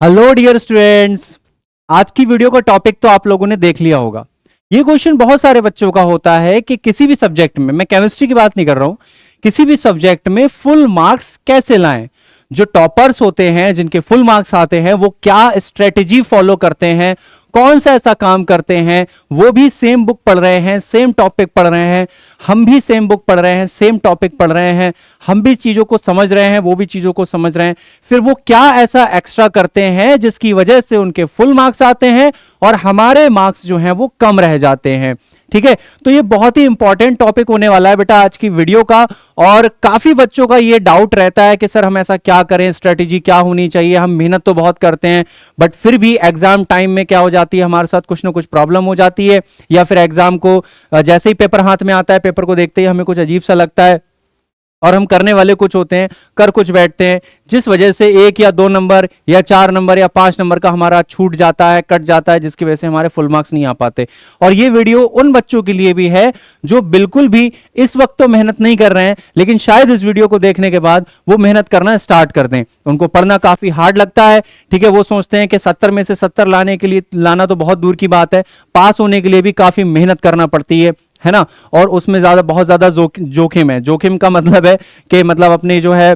Hello dear students. आज की video का टॉपिक तो आप लोगों ने देख लिया होगा। ये क्वेश्चन बहुत सारे बच्चों का होता है कि किसी भी सब्जेक्ट में, मैं केमिस्ट्री की बात नहीं कर रहा हूं, किसी भी सब्जेक्ट में फुल मार्क्स कैसे लाएं। जो टॉपर्स होते हैं, जिनके फुल मार्क्स आते हैं, वो क्या स्ट्रेटेजी फॉलो करते हैं, कौन सा ऐसा काम करते हैं। वो भी सेम बुक पढ़ रहे हैं, सेम टॉपिक पढ़ रहे हैं, हम भी सेम बुक पढ़ रहे हैं, सेम टॉपिक पढ़ रहे हैं, हम भी चीजों को समझ रहे हैं, वो भी चीजों को समझ रहे हैं। फिर वो क्या ऐसा एक्स्ट्रा करते हैं जिसकी वजह से उनके फुल मार्क्स आते हैं और हमारे मार्क्स जो हैं वो कम रह जाते हैं। ठीक है, तो ये बहुत ही इंपॉर्टेंट टॉपिक होने वाला है बेटा आज की वीडियो का। और काफी बच्चों का ये डाउट रहता है कि सर हम ऐसा क्या करें, स्ट्रेटेजी क्या होनी चाहिए। हम मेहनत तो बहुत करते हैं बट फिर भी एग्जाम टाइम में क्या हो जाती है, हमारे साथ कुछ ना कुछ प्रॉब्लम हो जाती है, या फिर एग्जाम को जैसे ही पेपर हाथ में आता है, पेपर को देखते ही हमें कुछ अजीब सा लगता है और हम करने वाले कुछ होते हैं, कर कुछ बैठते हैं, जिस वजह से 1 या 2 नंबर या 4 नंबर या 5 नंबर का हमारा छूट जाता है, कट जाता है, जिसकी वजह से हमारे फुल मार्क्स नहीं आ पाते। और ये वीडियो उन बच्चों के लिए भी है जो बिल्कुल भी इस वक्त तो मेहनत नहीं कर रहे हैं, लेकिन शायद इस वीडियो को देखने के बाद वो मेहनत करना स्टार्ट कर दें। उनको पढ़ना काफी हार्ड लगता है, ठीक है, वो सोचते हैं कि 70 में से 70 लाने के लिए, लाना तो बहुत दूर की बात है, पास होने के लिए भी काफी मेहनत करना पड़ती है ना। और उसमें बहुत ज्यादा जोखिम है। जोखिम का मतलब है कि मतलब अपने जो है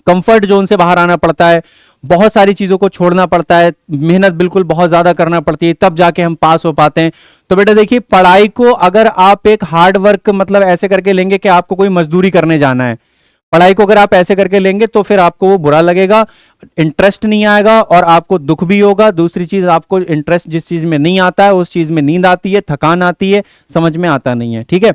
कंफर्ट जोन से बाहर आना पड़ता है, बहुत सारी चीजों को छोड़ना पड़ता है, मेहनत बिल्कुल बहुत ज्यादा करना पड़ती है, तब जाके हम पास हो पाते हैं। तो बेटा देखिए, पढ़ाई को अगर आप एक हार्ड वर्क मतलब ऐसे करके लेंगे कि आपको कोई मजदूरी करने जाना है, पढ़ाई को अगर आप ऐसे करके लेंगे तो फिर आपको वो बुरा लगेगा, इंटरेस्ट नहीं आएगा और आपको दुख भी होगा। दूसरी चीज, आपको इंटरेस्ट जिस चीज में नहीं आता है उस चीज में नींद आती है, थकान आती है, समझ में आता नहीं है। ठीक है,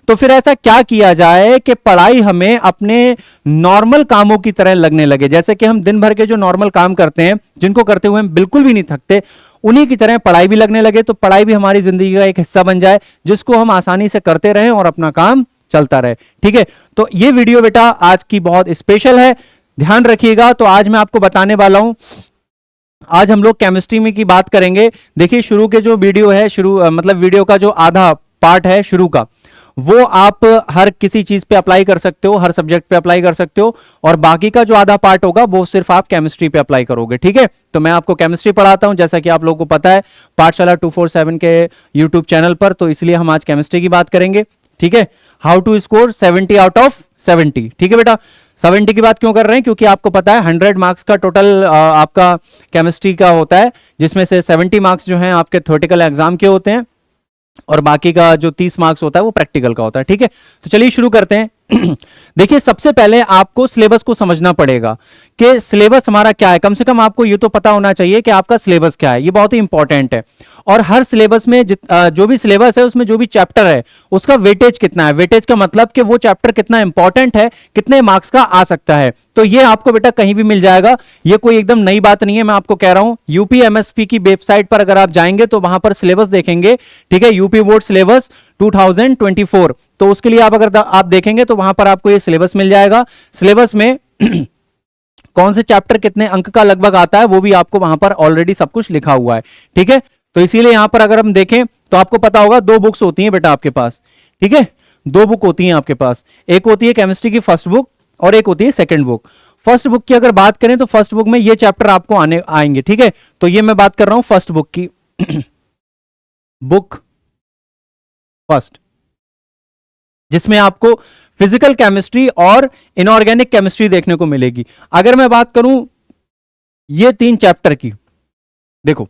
तो फिर ऐसा क्या किया जाए कि पढ़ाई हमें अपने नॉर्मल कामों की तरह लगने लगे। जैसे कि हम दिन भर के जो नॉर्मल काम करते हैं, जिनको करते हुए हम बिल्कुल भी नहीं थकते, उन्हीं की तरह पढ़ाई भी लगने लगे। तो पढ़ाई भी हमारी जिंदगी का एक हिस्सा बन जाए, जिसको हम आसानी से करते रहें और अपना काम चलता रहे। ठीक है, तो ये वीडियो बेटा आज की बहुत स्पेशल है, ध्यान रखिएगा। तो आज मैं आपको बताने वाला हूं, आज हम लोग केमिस्ट्री में की बात करेंगे। देखिए, शुरू के जो वीडियो है, मतलब वीडियो का जो आधा पार्ट है शुरू का, वो आप हर किसी चीज पे अप्लाई कर सकते हो, हर सब्जेक्ट पे अप्लाई कर सकते हो, और बाकी का जो आधा पार्ट होगा वो सिर्फ आप केमिस्ट्री पे अप्लाई करोगे। ठीक है, तो मैं आपको केमिस्ट्री पढ़ाता हूं, जैसा कि आप लोगों को पता है, पाठशाला 247 के यूट्यूब चैनल पर। तो इसलिए हम आज केमिस्ट्री की बात करेंगे। ठीक है, how to score 70 out of 70। ठीक है बेटा, 70 की बात क्यों कर रहे हैं, क्योंकि आपको पता है 100 मार्क्स का टोटल आपका केमिस्ट्री का होता है, जिसमें से 70 मार्क्स जो हैं आपके थ्योरेटिकल एग्जाम के होते हैं और बाकी का जो 30 मार्क्स होता है वो प्रैक्टिकल का होता है। ठीक है, तो चलिए शुरू करते हैं। देखिए, सबसे पहले आपको सिलेबस को समझना पड़ेगा कि सिलेबस हमारा क्या है। कम से कम आपको ये तो पता होना चाहिए कि आपका सिलेबस क्या है, ये बहुत ही इंपॉर्टेंट है। और हर सिलेबस में जो भी सिलेबस है उसमें जो भी चैप्टर है उसका वेटेज कितना है। वेटेज का मतलब कि वो चैप्टर कितना इंपॉर्टेंट है, कितने मार्क्स का आ सकता है। तो ये आपको बेटा कहीं भी मिल जाएगा, ये कोई एकदम नई बात नहीं है, मैं आपको कह रहा हूं। यूपीएमएसपी की वेबसाइट पर अगर आप जाएंगे तो वहां पर सिलेबस देखेंगे, ठीक है, यूपी बोर्ड सिलेबस 2024, तो उसके लिए आप अगर आप देखेंगे तो वहां पर आपको ये सिलेबस मिल जाएगा। सिलेबस में कौन से चैप्टर कितने अंक का लगभग आता है वो भी आपको वहां पर ऑलरेडी सब कुछ लिखा हुआ है। ठीक है, तो इसीलिए यहां पर अगर हम देखें तो आपको पता होगा 2 बुक्स होती हैं बेटा आपके पास। ठीक है, 2 बुक होती हैं आपके पास, एक होती है केमिस्ट्री की फर्स्ट बुक और एक होती है सेकंड बुक। फर्स्ट बुक की अगर बात करें तो फर्स्ट बुक में ये चैप्टर आपको आएंगे। ठीक है, तो ये मैं बात कर रहा हूं फर्स्ट बुक की। बुक फर्स्ट, जिसमें आपको फिजिकल केमिस्ट्री और इनऑर्गेनिक केमिस्ट्री देखने को मिलेगी। अगर मैं बात करूं ये 3 चैप्टर की, देखो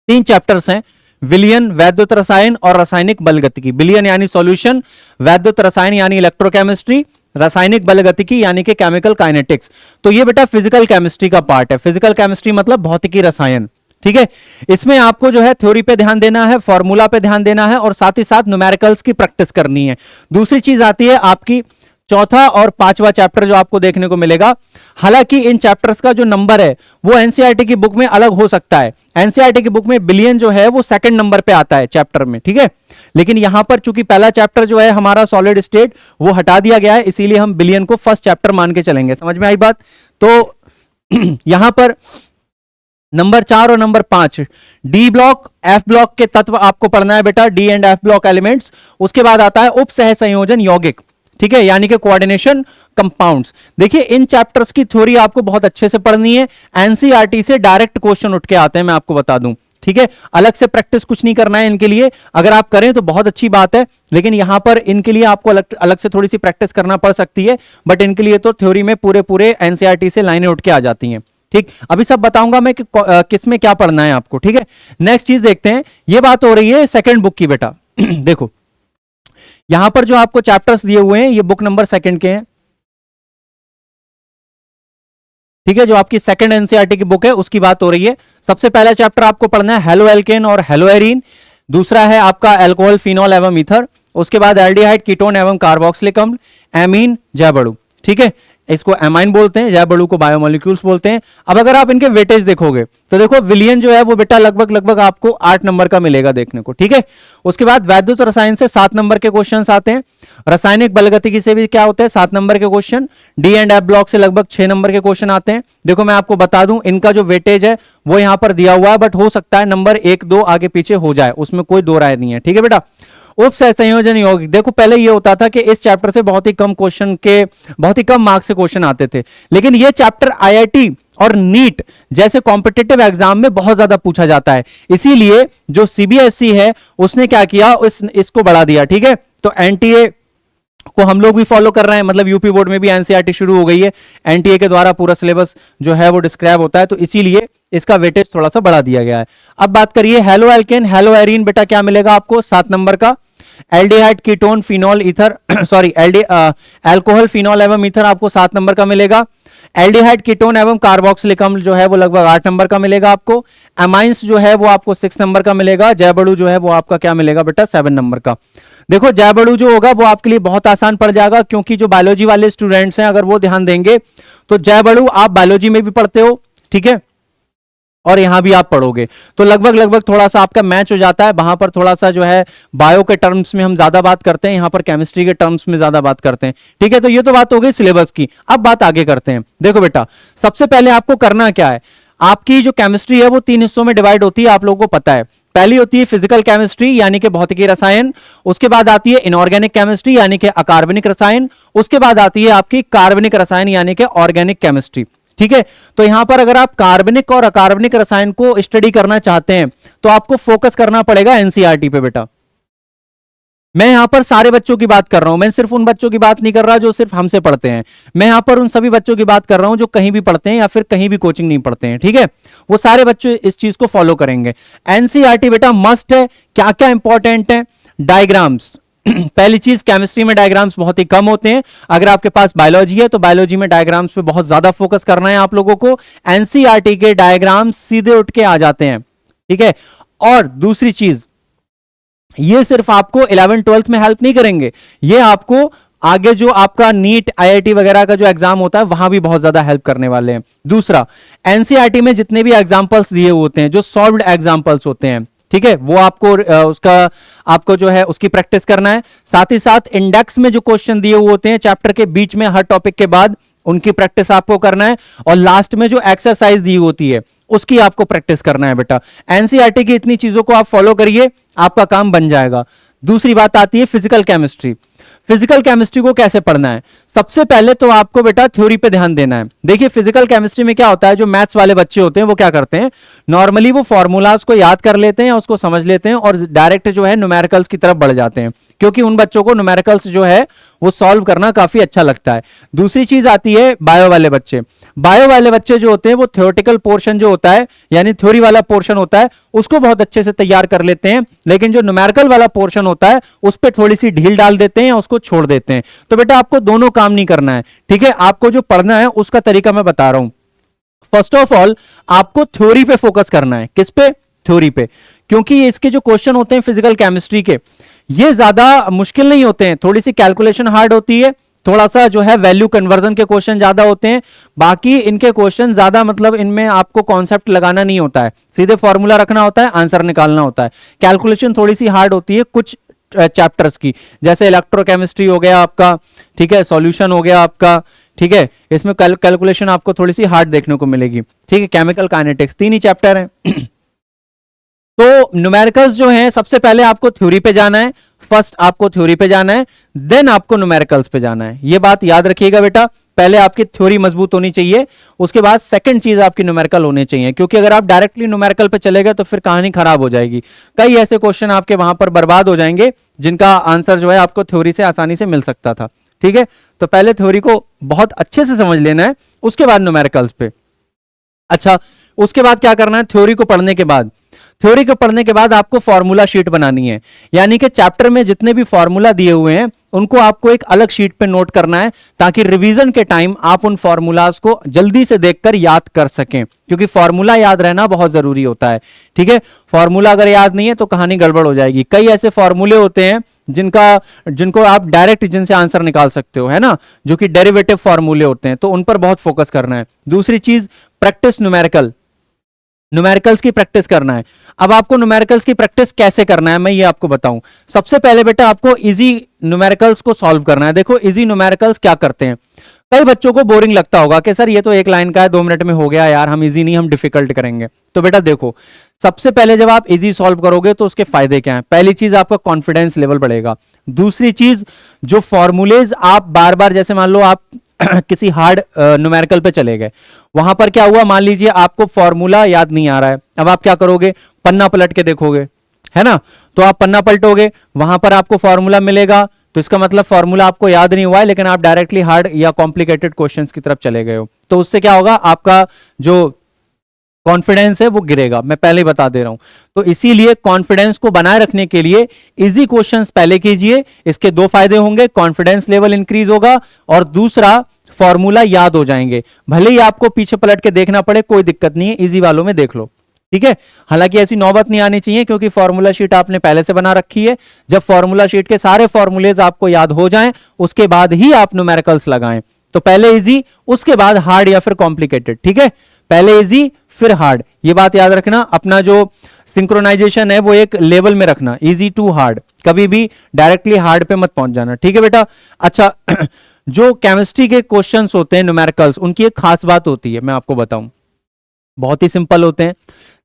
3 चैप्टर्स हैं, विलयन, वैद्युत रसायन और रासायनिक बलगतिकी। विलयन यानी सॉल्यूशन, वैद्युत रसायन यानी इलेक्ट्रोकेमिस्ट्री, रासायनिक बलगतिकी यानी कि केमिकल काइनेटिक्स। तो ये बेटा फिजिकल केमिस्ट्री का पार्ट है। फिजिकल केमिस्ट्री मतलब भौतिकी रसायन। ठीक है, इसमें आपको जो है थ्योरी पे ध्यान देना है, फॉर्मूला पे ध्यान देना है और साथ ही साथ न्यूमेरिकल्स की प्रैक्टिस करनी है। दूसरी चीज आती है आपकी चौथा और 5वां चैप्टर जो आपको देखने को मिलेगा। हालांकि इन चैप्टर्स का जो नंबर है वो एनसीईआरटी की बुक में अलग हो सकता है। एनसीईआरटी की बुक में बिलियन जो है वो 2nd नंबर पे आता है चैप्टर में। ठीक है, लेकिन यहां पर चूंकि पहला चैप्टर जो है हमारा सॉलिड स्टेट वो हटा दिया गया है, इसीलिए हम बिलियन को फर्स्ट चैप्टर मान के चलेंगे। समझ में आई बात? तो यहां पर नंबर 4 और number 5 D block, F block के तत्व आपको पढ़ना है बेटा, D and F block elements. उसके बाद आता है उप सह संयोजन यौगिक। ठीक है, यानी कि कोऑर्डिनेशन कंपाउंड्स। देखिए इन चैप्टर्स की थ्योरी आपको बहुत अच्छे से पढ़नी है, एनसीईआरटी से डायरेक्ट क्वेश्चन उठ के आते हैं, मैं आपको बता दूं। ठीक है, अलग से प्रैक्टिस कुछ नहीं करना है इनके लिए, अगर आप करें तो बहुत अच्छी बात है, लेकिन यहां पर इनके लिए आपको अलग से थोड़ी सी प्रैक्टिस करना पड़ सकती है, बट इनके लिए तो थ्योरी में पूरे पूरे एनसीईआरटी से लाइनें उठ के आ जाती हैं। ठीक, अभी सब बताऊंगा मैं कि किस में क्या पढ़ना है आपको। ठीक है, नेक्स्ट चीज देखते हैं, ये बात हो रही है सेकंड बुक की बेटा। देखो यहां पर जो आपको चैप्टर्स दिए हुए हैं ये बुक नंबर सेकंड के हैं। ठीक है, जो आपकी सेकंड एनसीईआरटी की बुक है उसकी बात हो रही है। सबसे पहला चैप्टर आपको पढ़ना है हेलो एल्केन और हेलो एरीन, दूसरा है आपका अल्कोहल फिनॉल एवं ईथर, उसके बाद एल्डिहाइड कीटोन एवं कार्बोक्सिलिक अम्ल, एमीन, जैवड़ू। ठीक है, इसको एमाइन बोलते हैं, जैवड़ू को बायोमोलिक्यूल्स बोलते हैं। अब अगर आप इनके वेटेज देखोगे तो देखो विलियन जो है वो बेटा लगभग आपको 8 नंबर का मिलेगा देखने को। ठीक है, उसके बाद वैद्युत रसायन से 7 नंबर के क्वेश्चन आते हैं, रासायनिक बलगतिकी से भी क्या होते हैं 7 नंबर के question, D and F block से लगभग 6 नंबर के क्वेश्चन आते हैं। देखो मैं आपको बता दूं इनका जो वेटेज है वो यहां पर दिया हुआ है, बट हो सकता है नंबर 1-2 आगे पीछे हो जाए, उसमें कोई दो राय नहीं है। ठीक है बेटा, उप संयोजन यौगिक, देखो पहले ये होता था कि इस चैप्टर से बहुत ही कम मार्क्स से क्वेश्चन आते थे, लेकिन ये चैप्टर आईआईटी और नीट जैसे कॉम्पिटिटिव एग्जाम में बहुत ज्यादा पूछा जाता है, इसीलिए जो सीबीएसई है उसने क्या किया, इसको बढ़ा दिया। ठीक है, तो एनटीए को हम लोग भी फॉलो कर रहे हैं, मतलब यूपी बोर्ड में भी एनसीईआरटी शुरू हो गई है, एनटीए के द्वारा पूरा सिलेबस जो है वो डिस्क्राइब होता है, तो इसीलिए इसका वेटेज थोड़ा सा बढ़ा दिया गया है। अब बात करिए हेलो एल्केन हेलो एरीन, बेटा क्या मिलेगा आपको 7 नंबर का, aldehyde ketone phenol ether sorry alcohol phenol एवं ईथर आपको 7 नंबर का मिलेगा, एल्डिहाइड कीटोन एवं कार्बोक्सिलिक अम्ल जो है वो लगभग 8 नंबर का मिलेगा आपको, एमाइंस जो है वो आपको 6 नंबर का मिलेगा, जैवड़ू जो है वो आपका क्या मिलेगा बेटा 7 नंबर का। देखो जैवड़ू जो होगा वो आपके लिए बहुत आसान पड़ जाएगा, क्योंकि जो बायोलॉजी वाले स्टूडेंट्स हैं अगर वो ध्यान देंगे तो जैवड़ू आप बायोलॉजी में भी पढ़ते हो, ठीक है, और यहां भी आप पढ़ोगे तो लगभग थोड़ा सा आपका मैच हो जाता है। वहां पर थोड़ा सा जो है बायो के टर्म्स में हम ज्यादा बात करते हैं, यहां पर केमिस्ट्री के टर्म्स में ज्यादा बात करते हैं। ठीक है, तो ये तो बात हो गई सिलेबस की, अब बात आगे करते हैं। देखो बेटा सबसे पहले आपको करना क्या है, आपकी जो केमिस्ट्री है वो 3 हिस्सों में डिवाइड होती है, आप लोगों को पता है। पहली होती है फिजिकल केमिस्ट्री यानी कि भौतिकी रसायन, उसके बाद आती है इनऑर्गेनिक केमिस्ट्री यानी कि अकार्बनिक रसायन, उसके बाद आती है आपकी कार्बनिक रसायन यानी कि ऑर्गेनिक केमिस्ट्री। ठीक है, तो यहां पर अगर आप कार्बनिक और अकार्बनिक रसायन को स्टडी करना चाहते हैं तो आपको फोकस करना पड़ेगा एनसीईआरटी पे बेटा। मैं यहां पर सारे बच्चों की बात कर रहा हूं, मैं सिर्फ उन बच्चों की बात नहीं कर रहा जो सिर्फ हमसे पढ़ते हैं, मैं यहां पर उन सभी बच्चों की बात कर रहा हूं जो कहीं भी पढ़ते हैं या फिर कहीं भी कोचिंग नहीं पढ़ते हैं। ठीक है, वो सारे बच्चे इस चीज को फॉलो करेंगे। एनसीईआरटी बेटा मस्ट है, क्या क्या इंपॉर्टेंट है, डायग्राम्स। पहली चीज केमिस्ट्री में डायग्राम्स बहुत ही कम होते हैं, अगर आपके पास बायोलॉजी है तो बायोलॉजी में डायग्राम्स पे बहुत ज्यादा फोकस करना है आप लोगों को, एनसीईआरटी के डायग्राम्स सीधे उठ के आ जाते हैं। ठीक है, और दूसरी चीज ये सिर्फ आपको 11th-12th में हेल्प नहीं करेंगे, ये आपको आगे जो आपका नीट आईआईटी वगैरह का जो एग्जाम होता है वहां भी बहुत ज्यादा हेल्प करने वाले हैं। दूसरा, एनसीईआरटी में जितने भी एग्जांपल्स दिए होते हैं जो सॉल्व्ड एग्जांपल्स होते हैं, ठीक है, वो आपको आपको जो है उसकी प्रैक्टिस करना है। साथ ही साथ इंडेक्स में जो क्वेश्चन दिए हुए होते हैं चैप्टर के बीच में हर टॉपिक के बाद, उनकी प्रैक्टिस आपको करना है। और लास्ट में जो एक्सरसाइज दी होती है उसकी आपको प्रैक्टिस करना है बेटा। एनसीईआरटी की इतनी चीजों को आप फॉलो करिए, आपका काम बन जाएगा। दूसरी बात आती है फिजिकल केमिस्ट्री। फिजिकल केमिस्ट्री को कैसे पढ़ना है, सबसे पहले तो आपको बेटा थ्योरी पे ध्यान देना है। देखिए फिजिकल केमिस्ट्री में क्या होता है, जो मैथ्स वाले बच्चे होते हैं वो क्या करते हैं, नॉर्मली वो फॉर्मूलाज को याद कर लेते हैं, उसको समझ लेते हैं और डायरेक्ट जो है न्यूमेरिकल्स की तरफ बढ़ जाते हैं, क्योंकि उन बच्चों को न्यूमेरिकल्स जो है वो सॉल्व करना काफी अच्छा लगता है। दूसरी चीज आती है बायो वाले बच्चे। बायो वाले बच्चे जो होते हैं वो थ्योरेटिकल पोर्शन जो होता है यानी थ्योरी वाला पोर्शन होता है उसको बहुत अच्छे से तैयार कर लेते हैं, लेकिन जो न्यूमेरिकल वाला पोर्शन होता है उस पर थोड़ी सी ढील डाल देते हैं, उसको छोड़ देते हैं। तो बेटा आपको दोनों काम नहीं करना है, ठीक है, आपको जो पढ़ना है उसका तरीका मैं बता रहा हूं। फर्स्ट ऑफ ऑल आपको थ्योरी पे फोकस करना है। किस पे, थ्योरी पे, क्योंकि इसके जो क्वेश्चन होते हैं फिजिकल केमिस्ट्री के ये ज्यादा मुश्किल नहीं होते हैं, थोड़ी सी कैलकुलेशन हार्ड होती है, थोड़ा सा जो है वैल्यू कन्वर्जन के क्वेश्चन ज्यादा होते हैं। बाकी इनके क्वेश्चन ज्यादा मतलब इनमें आपको कॉन्सेप्ट लगाना नहीं होता है, सीधे फॉर्मूला रखना होता है, आंसर निकालना होता है। कैलकुलेशन थोड़ी सी हार्ड होती है कुछ चैप्टर्स की, जैसे इलेक्ट्रोकेमिस्ट्री हो गया आपका, ठीक है, सॉल्यूशन हो गया आपका, ठीक है, इसमें कैलकुलेशन आपको थोड़ी सी हार्ड देखने को मिलेगी। ठीक है, केमिकल काइनेटिक्स 3 ही चैप्टर हैं। तो न्यूमेरिकल्स जो हैं, सबसे पहले आपको थ्योरी पे जाना है, फर्स्ट आपको थ्योरी पे जाना है, देन आपको न्यूमेरिकल्स पे जाना है। ये बात याद रखिएगा बेटा, पहले आपकी थ्योरी मजबूत होनी चाहिए, उसके बाद सेकंड चीज आपकी न्यूमेरिकल होने चाहिए, क्योंकि अगर आप डायरेक्टली न्यूमेरिकल पे चले गए तो फिर कहानी खराब हो जाएगी। कई ऐसे क्वेश्चन आपके वहां पर बर्बाद हो जाएंगे जिनका आंसर जो है आपको थ्योरी से आसानी से मिल सकता था। ठीक है, तो पहले थ्योरी को बहुत अच्छे से समझ लेना है, उसके बाद न्यूमेरिकल्स पे। अच्छा, उसके बाद क्या करना है? थ्योरी को पढ़ने के बाद, थ्योरी को पढ़ने के बाद आपको फॉर्मूला शीट बनानी है, यानी कि चैप्टर में जितने भी फॉर्मूला दिए हुए हैं उनको आपको एक अलग शीट पे नोट करना है, ताकि रिवीजन के टाइम आप उन फॉर्मूलाज को जल्दी से देखकर याद कर सकें, क्योंकि फॉर्मूला याद रहना बहुत जरूरी होता है। ठीक है, फॉर्मूला अगर याद नहीं है तो कहानी गड़बड़ हो जाएगी। कई ऐसे फॉर्मूले होते हैं जिनको आप डायरेक्ट जिनसे आंसर निकाल सकते हो, है ना, जो कि डेरिवेटिव फॉर्मूले होते हैं, तो उन पर बहुत फोकस करना है। दूसरी चीज, प्रैक्टिस न्यूमेरिकल्स की प्रैक्टिस करना है। अब आपको न्यूमेरिकल्स की प्रैक्टिस कैसे करना है मैं ये आपको बताऊं। सबसे पहले बेटा आपको इजी न्यूमेरिकल्स को सॉल्व करना है। देखो इजी न्यूमेरिकल्स क्या करते हैं, कई बच्चों को बोरिंग लगता होगा कि सर ये तो एक लाइन का है, 2 मिनट में हो गया यार, हम इजी नहीं, हम डिफिकल्ट करेंगे। तो बेटा देखो, सबसे पहले जब आप इजी सॉल्व करोगे तो उसके फायदे क्या हैं? पहली चीज, आपका कॉन्फिडेंस लेवल बढ़ेगा। दूसरी चीज, जो फॉर्मूलेज आप बार बार, जैसे मान लो आप किसी हार्ड न्यूमेरिकल पे चले गए, वहां पर क्या हुआ, मान लीजिए आपको फॉर्मूला याद नहीं आ रहा है, अब आप क्या करोगे, पन्ना पलट के देखोगे, है ना। तो आप पन्ना पलटोगे, वहां पर आपको फॉर्मूला मिलेगा, तो इसका मतलब फॉर्मूला आपको याद नहीं हुआ है, लेकिन आप डायरेक्टली हार्ड या कॉम्प्लिकेटेड क्वेश्चंस की तरफ चले गए हो। तो उससे क्या होगा, आपका जो कॉन्फिडेंस है वो गिरेगा, मैं पहले ही बता दे रहा हूं। तो इसीलिए कॉन्फिडेंस को बनाए रखने के लिए इजी क्वेश्चंस पहले कीजिए। इसके 2 फायदे होंगे, कॉन्फिडेंस लेवल इंक्रीज होगा और दूसरा फॉर्मूला याद हो जाएंगे। भले ही आपको पीछे पलट के देखना पड़े, कोई दिक्कत नहीं है, इजी वालों में देख लो। ठीक है, हालांकि ऐसी नौबत नहीं आनी चाहिए, क्योंकि फॉर्मूला शीट आपने पहले से बना रखी है। जब फॉर्मूला शीट के सारे फॉर्मूलेज आपको याद हो जाएं, उसके बाद ही आप न्यूमेरिकल्स लगाएं। तो पहले इजी, उसके बाद हार्ड या फिर कॉम्प्लिकेटेड। ठीक है, पहले इजी फिर हार्ड, ये बात याद रखना। अपना जो सिंक्रोनाइजेशन है वो एक लेवल में रखना, इजी टू हार्ड, कभी भी डायरेक्टली हार्ड पे मत पहुंच जाना। ठीक है बेटा। अच्छा जो केमिस्ट्री के क्वेश्चंस होते हैं न्यूमेरिकल्स, उनकी एक खास बात होती है, मैं आपको बताऊं, बहुत ही सिंपल होते हैं।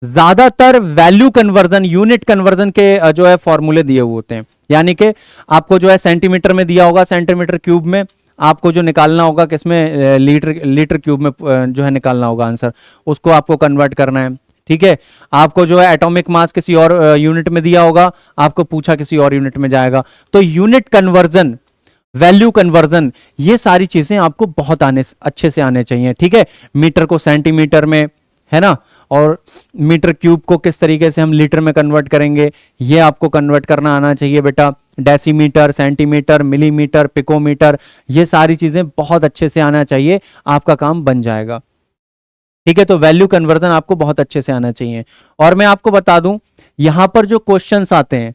ज्यादातर वैल्यू कन्वर्जन, यूनिट कन्वर्जन के जो है फॉर्मूले दिए हुए होते हैं, यानी कि आपको जो है सेंटीमीटर में दिया होगा, सेंटीमीटर क्यूब में आपको जो निकालना होगा, किसमें, लीटर क्यूब में जो है निकालना होगा आंसर, उसको आपको कन्वर्ट करना है। ठीक है, आपको जो है एटॉमिक मास किसी और यूनिट में दिया होगा, आपको पूछा किसी और यूनिट में जाएगा। तो यूनिट कन्वर्जन, वैल्यू कन्वर्जन, ये सारी चीजें आपको बहुत अच्छे से आने चाहिए। ठीक है, मीटर को सेंटीमीटर में, है ना, और मीटर क्यूब को किस तरीके से हम लीटर में कन्वर्ट करेंगे, ये आपको कन्वर्ट करना आना चाहिए बेटा। डेसीमीटर, सेंटीमीटर, मिलीमीटर, पिकोमीटर, ये सारी चीजें बहुत अच्छे से आना चाहिए, आपका काम बन जाएगा। ठीक है, तो वैल्यू कन्वर्जन आपको बहुत अच्छे से आना चाहिए। और मैं आपको बता दूं, यहां पर जो क्वेश्चंस आते हैं,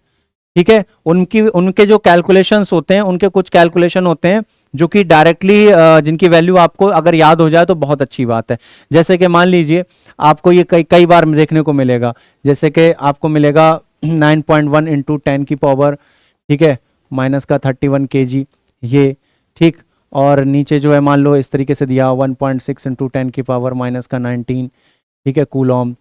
ठीक है, उनके जो कैलकुलेशंस होते हैं, उनके कुछ कैलकुलेशन होते हैं जो कि डायरेक्टली जिनकी वैल्यू आपको अगर याद हो जाए तो बहुत अच्छी बात है। जैसे कि मान लीजिए आपको ये कई बार देखने को मिलेगा, जैसे कि आपको मिलेगा 9.1 इंटू 10 की पावर, ठीक है, माइनस का 31 kg, ये ठीक, और नीचे जो है मान लो इस तरीके से दिया 1.6 इंटू 10 की पावर माइनस का 19, ठीक है, कूलॉम।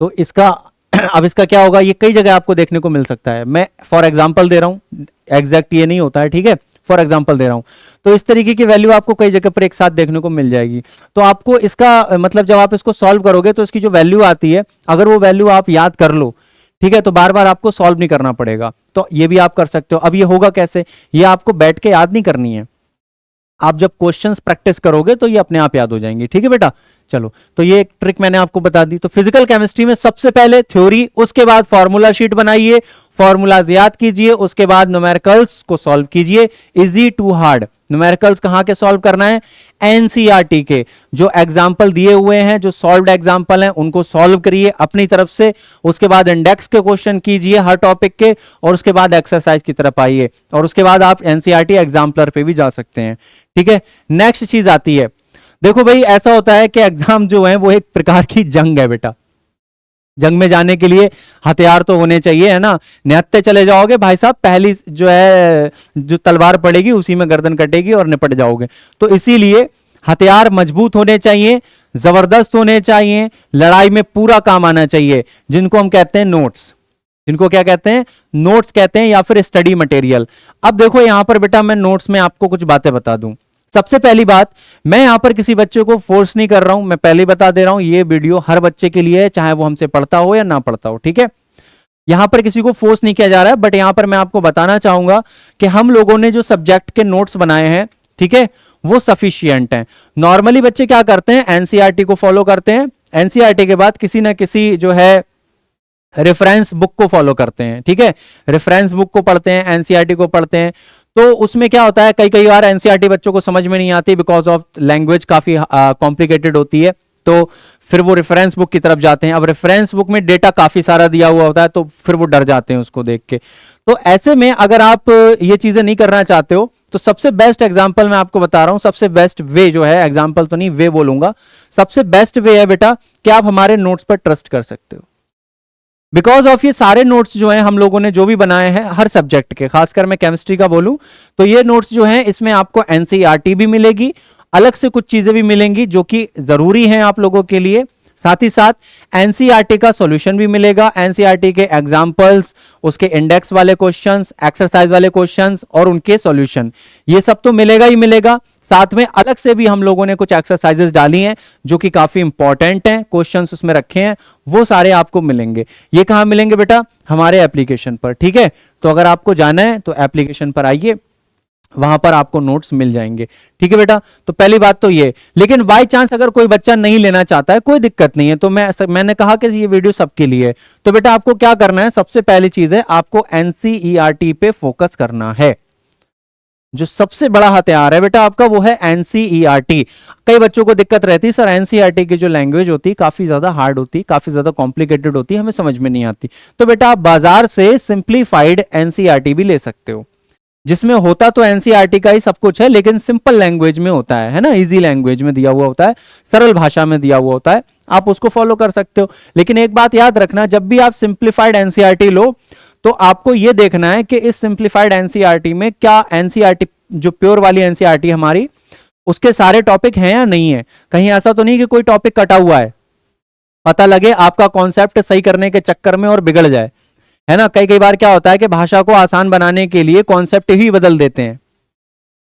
तो इसका अब इसका क्या होगा, ये कई जगह आपको देखने को मिल सकता है, मैं फॉर एग्जांपल दे रहा हूँ, एग्जैक्ट ये नहीं होता है, ठीक है, फॉर एग्जांपल दे रहा हूं। तो इस तरीके की वैल्यू आपको कई जगह पर एक साथ देखने को मिल जाएगी। तो आपको इसका मतलब जब आप इसको सॉल्व करोगे तो इसकी जो वैल्यू आती है, अगर वो वैल्यू आप याद कर लो, ठीक है, तो बार बार आपको सॉल्व नहीं करना पड़ेगा। तो ये भी आप कर सकते हो। अब ये होगा कैसे, ये आपको बैठ के याद नहीं करनी है, आप जब क्वेश्चंस प्रैक्टिस करोगे तो ये अपने आप याद हो जाएंगे। ठीक है बेटा, चलो, तो ये एक ट्रिक मैंने आपको बता दी। तो फिजिकल केमिस्ट्री में सबसे पहले थ्योरी, उसके बाद फॉर्मूला शीट बनाइए, फॉर्मूलाज याद कीजिए, उसके बाद न्यूमेरिकल्स को सॉल्व कीजिए, इजी टू हार्ड। न्यूमेरिकल्स कहां के सॉल्व करना है, एनसीईआरटी के जो एग्जाम्पल दिए हुए हैं, जो सॉल्व्ड एग्जाम्पल हैं, उनको सॉल्व करिए अपनी तरफ से। उसके बाद इंडेक्स के क्वेश्चन कीजिए हर टॉपिक के, और उसके बाद एक्सरसाइज की तरफ आइए, और उसके बाद आप एनसीईआरटी एग्जाम्पलर पे भी जा सकते हैं। ठीक है, नेक्स्ट चीज आती है, देखो भाई ऐसा होता है कि एग्जाम जो है वो एक प्रकार की जंग है बेटा। जंग में जाने के लिए हथियार तो होने चाहिए, है ना, निहत्ते चले जाओगे भाई साहब, पहली जो है जो तलवार पड़ेगी उसी में गर्दन कटेगी और निपट जाओगे। तो इसीलिए हथियार मजबूत होने चाहिए, जबरदस्त होने चाहिए, लड़ाई में पूरा काम आना चाहिए, जिनको हम कहते हैं नोट्स। जिनको क्या कहते हैं, नोट्स कहते हैं या फिर स्टडी मटेरियल। अब देखो यहां पर बेटा मैं नोट्स में आपको कुछ बातें बता दूं। सबसे पहली बात, मैं यहां पर किसी बच्चे को फोर्स नहीं कर रहा हूं, मैं पहले बता दे रहा हूं ये वीडियो हर बच्चे के लिए है, चाहे वो हमसे पढ़ता हो या ना पढ़ता हो, ठीक है। यहां पर किसी को फोर्स नहीं किया जा रहा है, बट यहां पर मैं आपको बताना चाहूंगा कि हम लोगों ने जो सब्जेक्ट के नोट्स बनाए हैं, ठीक है, वो सफिशियंट हैं। नॉर्मली बच्चे क्या करते हैं, एनसीईआरटी को फॉलो करते हैं, एनसीईआरटी के बाद किसी ना किसी जो है रेफरेंस बुक को फॉलो करते हैं, ठीक है, रेफरेंस बुक को पढ़ते हैं, एनसीईआरटी को पढ़ते हैं। तो उसमें क्या होता है, कई कई बार एनसीईआरटी बच्चों को समझ में नहीं आती, बिकॉज ऑफ लैंग्वेज काफी कॉम्प्लिकेटेड होती है, तो फिर वो रेफरेंस बुक की तरफ जाते हैं। अब रेफरेंस बुक में डेटा काफी सारा दिया हुआ होता है, तो फिर वो डर जाते हैं उसको देख के। तो ऐसे में अगर आप ये चीजें नहीं करना चाहते हो, तो सबसे बेस्ट एग्जांपल मैं आपको बता रहा हूं, सबसे बेस्ट वे जो है, एग्जांपल तो नहीं वे बोलूंगा, सबसे बेस्ट वे है बेटा कि आप हमारे नोट्स पर ट्रस्ट कर सकते हो। बिकॉज ऑफ ये सारे नोट्स जो हैं हम लोगों ने जो भी बनाए हैं हर सब्जेक्ट के, खासकर मैं केमिस्ट्री का बोलूं तो ये नोट्स जो हैं इसमें आपको एनसीईआरटी भी मिलेगी, अलग से कुछ चीजें भी मिलेंगी जो कि जरूरी हैं आप लोगों के लिए, साथ ही साथ एनसीईआरटी का सॉल्यूशन भी मिलेगा, एनसीईआरटी के एग्जांपल्स, उसके इंडेक्स वाले क्वेश्चंस, एक्सरसाइज वाले क्वेश्चंस और उनके सॉल्यूशन, ये सब तो मिलेगा ही मिलेगा। साथ में अलग से भी हम लोगों ने कुछ एक्सरसाइजेस डाली हैं जो कि काफी इंपॉर्टेंट हैं, क्वेश्चंस उसमें रखे हैं, वो सारे आपको मिलेंगे। ये कहां मिलेंगे बेटा, हमारे एप्लीकेशन पर, ठीक है। तो अगर आपको जाना है तो एप्लीकेशन पर आइए, वहां पर आपको नोट्स मिल जाएंगे, ठीक है बेटा। तो पहली बात तो ये, लेकिन बाय चांस अगर कोई बच्चा नहीं लेना चाहता है, कोई दिक्कत नहीं है, तो मैंने कहा कि ये वीडियो सबके लिए है, तो बेटा आपको क्या करना है, सबसे पहली चीज है आपको एनसीईआरटी पे फोकस करना है। जो सबसे बड़ा हथियार है बेटा आपका वो है एनसीईआरटी। कई बच्चों को दिक्कत रहती है, सर एनसीईआरटी की जो लैंग्वेज होती है काफी ज्यादा हार्ड होती है, काफी ज्यादा कॉम्प्लिकेटेड होती है, हमें समझ में नहीं आती। तो बेटा आप बाजार से सिंप्लीफाइड एनसीईआरटी भी ले सकते हो, जिसमें होता तो एनसीईआरटी का ही सब कुछ है, लेकिन सिंपल लैंग्वेज में होता है ना, इजी लैंग्वेज में दिया हुआ होता है, सरल भाषा में दिया हुआ होता है, आप उसको फॉलो कर सकते हो। लेकिन एक बात याद रखना, जब भी आप सिंप्लीफाइड एनसीईआरटी लो तो आपको यह देखना है कि इस सिंप्लीफाइड एनसीईआरटी में क्या एनसीईआरटी जो प्योर वाली एनसीईआरटी हमारी, उसके सारे टॉपिक हैं या नहीं है। कहीं ऐसा तो नहीं कि कोई टॉपिक कटा हुआ है, पता लगे आपका कॉन्सेप्ट सही करने के चक्कर में और बिगड़ जाए, है ना। कई कई बार क्या होता है कि भाषा को आसान बनाने के लिए कॉन्सेप्ट ही बदल देते हैं,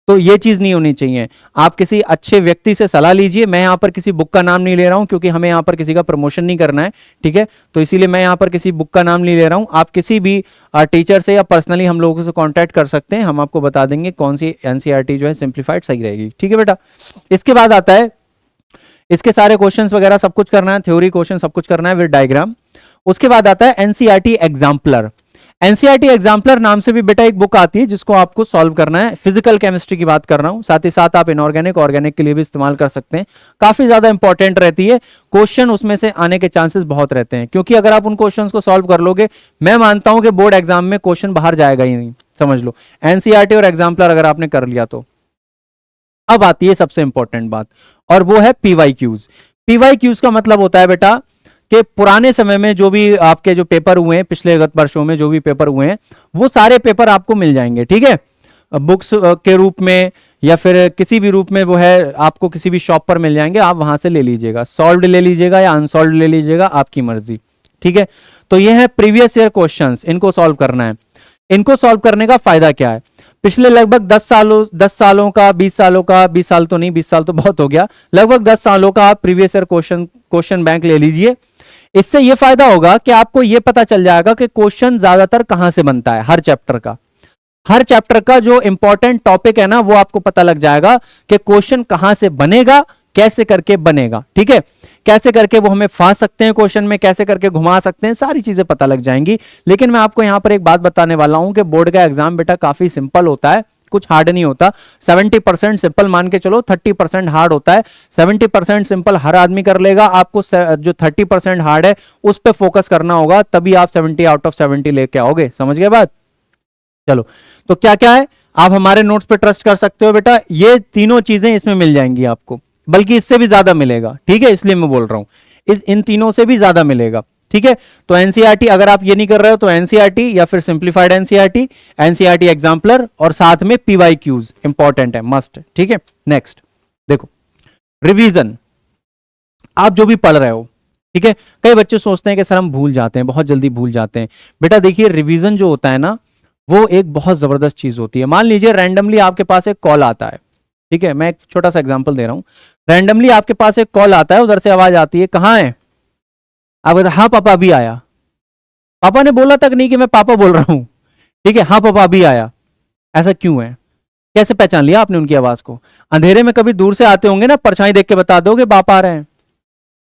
तो ये चीज नहीं होनी चाहिए। आप किसी अच्छे व्यक्ति से सलाह लीजिए, मैं यहां पर किसी बुक का नाम नहीं ले रहा हूं क्योंकि हमें यहां पर किसी का प्रमोशन नहीं करना है, ठीक है, तो इसीलिए मैं यहां पर किसी बुक का नाम नहीं ले रहा हूं। आप किसी भी टीचर से या पर्सनली हम लोगों से कांटेक्ट कर सकते हैं, हम आपको बता देंगे कौन सी एनसीईआरटी जो है सिंप्लीफाइड सही रहेगी, ठीक है बेटा। इसके बाद आता है, इसके सारे क्वेश्चंस वगैरह सब कुछ करना है, थ्योरी क्वेश्चन सब कुछ करना है विद डायग्राम। उसके बाद आता है एनसीईआरटी एग्जाम्पलर। एनसीईआरटी एग्जाम्पलर नाम से भी बेटा एक बुक आती है जिसको आपको सॉल्व करना है, फिजिकल केमिस्ट्री की बात कर रहा हूं, साथ ही साथ आप इनऑर्गेनिक ऑर्गेनिक के लिए भी इस्तेमाल कर सकते हैं, काफी ज्यादा इंपॉर्टेंट रहती है, क्वेश्चन उसमें से आने के चांसेस बहुत रहते हैं, क्योंकि अगर आप उन क्वेश्चंस को सॉल्व कर लोगे, मैं मानता हूं कि बोर्ड एग्जाम में क्वेश्चन बाहर जाएगा ही नहीं, समझ लो। एनसीईआरटी और एग्जाम्पलर अगर आपने कर लिया तो अब आती है सबसे इंपॉर्टेंट बात, और वो है पीवाईक्यूज। पीवाईक्यूज का मतलब होता है बेटा कि पुराने समय में जो भी आपके जो पेपर हुए हैं, पिछले गत वर्षों में जो भी पेपर हुए हैं, वो सारे पेपर आपको मिल जाएंगे, ठीक है, बुक्स के रूप में या फिर किसी भी रूप में, वो है आपको किसी भी शॉप पर मिल जाएंगे, आप वहां से ले लीजिएगा, सॉल्व्ड ले लीजिएगा या अनसॉल्व्ड ले लीजिएगा, आपकी मर्जी, ठीक है। तो ये है प्रीवियस ईयर क्वेश्चंस, इनको सॉल्व करना है। इनको सॉल्व करने का फायदा क्या है, पिछले लगभग 10 सालों का 20 सालों का, 20 साल तो नहीं, 20 साल तो बहुत हो गया, लगभग 10 सालों का आप प्रीवियस ईयर क्वेश्चन बैंक ले लीजिए। इससे यह फायदा होगा कि आपको यह पता चल जाएगा कि क्वेश्चन ज्यादातर कहां से बनता है, हर चैप्टर का जो इंपॉर्टेंट टॉपिक है ना, वो आपको पता लग जाएगा कि क्वेश्चन कहां से बनेगा, कैसे करके बनेगा, ठीक है, कैसे करके वो हमें फंस सकते हैं क्वेश्चन में, कैसे करके घुमा सकते हैं, सारी चीजें पता लग जाएंगी। लेकिन मैं आपको यहां पर एक बात बताने वाला हूं कि बोर्ड का एग्जाम बेटा काफी सिंपल होता है, कुछ हार्ड नहीं होता। 70% सिंपल मान के चलो, 30% हार्ड होता है। 70% सिंपल हर आदमी कर लेगा, आपको जो 30% हार्ड है उस पर फोकस करना होगा, तभी आप 70 आउट ऑफ 70 लेके आओगे, समझ गए बात। चलो, तो क्या क्या है, आप हमारे नोट्स पे ट्रस्ट कर सकते हो बेटा, ये तीनों चीजें इसमें मिल जाएंगी आपको, बल्कि इससे भी ज्यादा मिलेगा, ठीक है, इसलिए मैं बोल रहा हूं इन तीनों से भी ज्यादा मिलेगा, ठीक है। तो एनसीईआरटी अगर आप ये नहीं कर रहे हो तो एनसीईआरटी या फिर सिंप्लीफाइड एनसीईआरटी, एनसीईआरटी एग्जाम्पलर और साथ में पीवाईक्यूज इंपॉर्टेंट है, मस्ट, ठीक है। नेक्स्ट देखो, रिवीजन। आप जो भी पढ़ रहे हो, ठीक है। कई बच्चे सोचते हैं कि सर हम भूल जाते हैं, बहुत जल्दी भूल जाते हैं। बेटा देखिए, रिवीजन जो होता है ना, वो एक बहुत जबरदस्त चीज होती है। मान लीजिए रैंडमली आपके पास एक कॉल आता है, ठीक है, मैं एक छोटा सा एग्जांपल दे रहा हूं। रैंडमली आपके पास एक कॉल आता है, उधर से आवाज आती है, कहाँ है आप? कहते हाँ पापा अभी आया। पापा ने बोला तक नहीं कि मैं पापा बोल रहा हूं, ठीक है, हाँ पापा अभी आया। ऐसा क्यों है? कैसे पहचान लिया आपने उनकी आवाज को? अंधेरे में कभी दूर से आते होंगे ना, परछाई देख के बता दोगे बाप आ रहे हैं।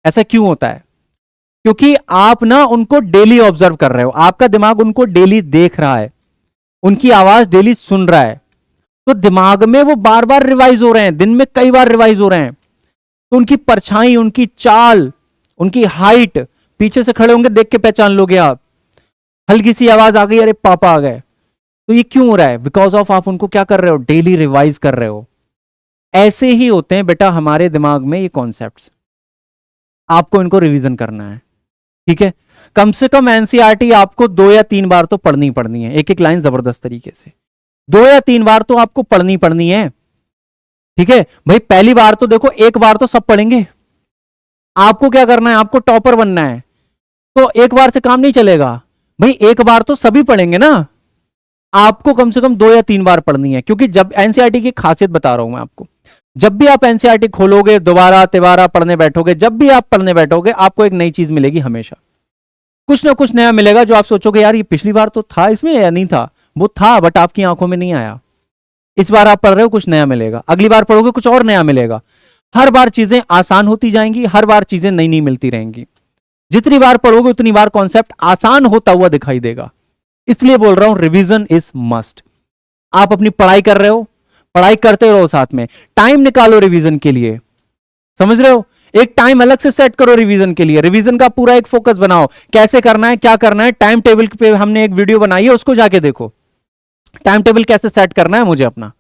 ऐसा क्यों होता है? क्योंकि आप ना उनको डेली ऑब्जर्व कर रहे हो, आपका दिमाग उनको डेली देख रहा है, उनकी आवाज डेली सुन रहा है, तो दिमाग में वो बार बार रिवाइज हो रहे हैं, दिन में कई बार रिवाइज हो रहे हैं। तो उनकी परछाई, उनकी चाल, उनकी हाइट, पीछे से खड़े होंगे देख के पहचान लोगे आप। हल्की सी आवाज आ गई, अरे पापा आ गए। तो ये क्यों हो रहा है? बिकॉज ऑफ आप उनको क्या कर रहे हो? डेली रिवाइज कर रहे हो। ऐसे ही होते हैं बेटा हमारे दिमाग में ये कॉन्सेप्ट्स, आपको इनको रिवीजन करना है, ठीक है। कम से कम एनसीईआरटी आपको 2 या 3 बार तो पढ़नी पढ़नी है, एक एक लाइन जबरदस्त तरीके से 2 या 3 बार तो आपको पढ़नी पढ़नी है, ठीक है भाई। पहली बार तो देखो, एक बार तो सब पढ़ेंगे। आपको क्या करना है? आपको टॉपर बनना है, तो एक बार से काम नहीं चलेगा भाई, एक बार तो सभी पढ़ेंगे ना। आपको कम से कम 2 या 3 बार पढ़नी है, क्योंकि जब एनसीईआरटी की खासियत बता रहा हूं मैं आपको, जब भी आप एनसीईआरटी खोलोगे, दोबारा तिबारा पढ़ने बैठोगे, जब भी आप पढ़ने बैठोगे, आपको एक नई चीज मिलेगी हमेशा, कुछ ना कुछ नया मिलेगा, जो आप सोचोगे यार ये पिछली बार तो था इसमें या नहीं था। वो था बट आपकी आंखों में नहीं आया। इस बार आप पढ़ रहे हो, कुछ नया मिलेगा, अगली बार पढ़ोगे कुछ और नया मिलेगा। हर बार चीजें आसान होती जाएंगी, हर बार चीजें नई नई मिलती रहेंगी। जितनी बार पढ़ोगे उतनी बार कॉन्सेप्ट आसान होता हुआ दिखाई देगा। इसलिए बोल रहा हूं रिवीजन इज मस्ट। आप अपनी पढ़ाई कर रहे हो, पढ़ाई करते रहो, साथ में टाइम निकालो रिवीजन के लिए, समझ रहे हो? एक टाइम अलग से सेट करो रिवीजन के लिए, रिवीजन का पूरा एक फोकस बनाओ, कैसे करना है, क्या करना है। टाइम टेबल पे हमने एक वीडियो बनाई है, उसको जाके देखो। टाइम टेबल कैसे सेट करना है मुझे अपना,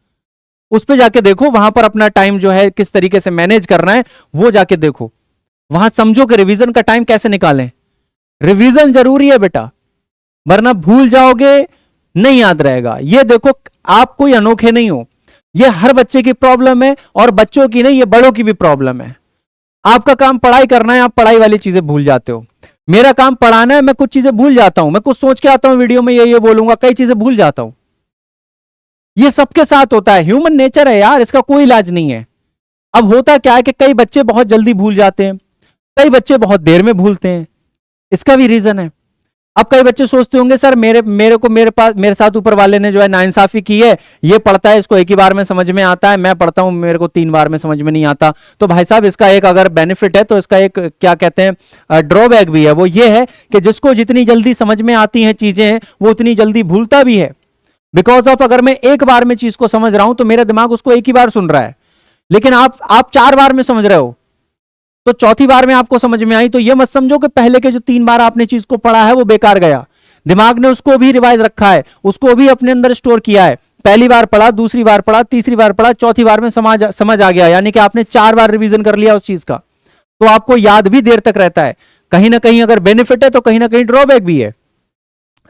उस पे जाके देखो, वहां पर अपना टाइम जो है किस तरीके से मैनेज करना है वो जाके देखो। वहां समझो कि रिवीजन का टाइम कैसे निकालें। रिवीजन जरूरी है बेटा, वरना भूल जाओगे, नहीं याद रहेगा। ये देखो, आप कोई अनोखे नहीं हो, ये हर बच्चे की प्रॉब्लम है, और बच्चों की नहीं, ये बड़ों की भी प्रॉब्लम है। आपका काम पढ़ाई करना है, आप पढ़ाई वाली चीजें भूल जाते हो। मेरा काम पढ़ाना है, मैं कुछ चीजें भूल जाता हूं, मैं कुछ सोच के आता हूं वीडियो में ये बोलूंगा, कई चीजें भूल जाता हूं। ये सबके साथ होता है, ह्यूमन नेचर है यार, इसका कोई इलाज नहीं है। अब होता क्या है कि कई बच्चे बहुत जल्दी भूल जाते हैं, कई बच्चे बहुत देर में भूलते हैं, इसका भी रीजन है। अब कई बच्चे सोचते होंगे सर मेरे साथ ऊपर वाले ने जो है नाइंसाफी की है, ये पढ़ता है इसको एक ही बार में समझ में आता है, मैं पढ़ता हूं मेरे को 3 बार में समझ में नहीं आता। तो भाई साहब, इसका एक अगर बेनिफिट है तो इसका एक क्या कहते हैं ड्रॉबैक भी है, वो ये है कि जिसको जितनी जल्दी समझ में आती हैं चीजें, वो उतनी जल्दी भूलता भी है। बिकॉज ऑफ अगर मैं एक बार में चीज को समझ रहा हूं तो मेरा दिमाग उसको एक ही बार सुन रहा है, लेकिन आप 4 बार में समझ रहे हो, तो चौथी बार में आपको समझ में आई, तो यह मत समझो कि पहले के जो 3 बार आपने चीज को पढ़ा है वो बेकार गया। दिमाग ने उसको भी रिवाइज रखा है, उसको भी अपने अंदर स्टोर किया है। पहली बार पढ़ा, दूसरी बार पढ़ा, तीसरी बार पढ़ा, चौथी बार में समझ आ गया, यानी कि आपने 4 बार रिवीजन कर लिया उस चीज का, तो आपको याद भी देर तक रहता है। कहीं ना कहीं अगर बेनिफिट है तो कहीं ना कहीं ड्रॉबैक भी है,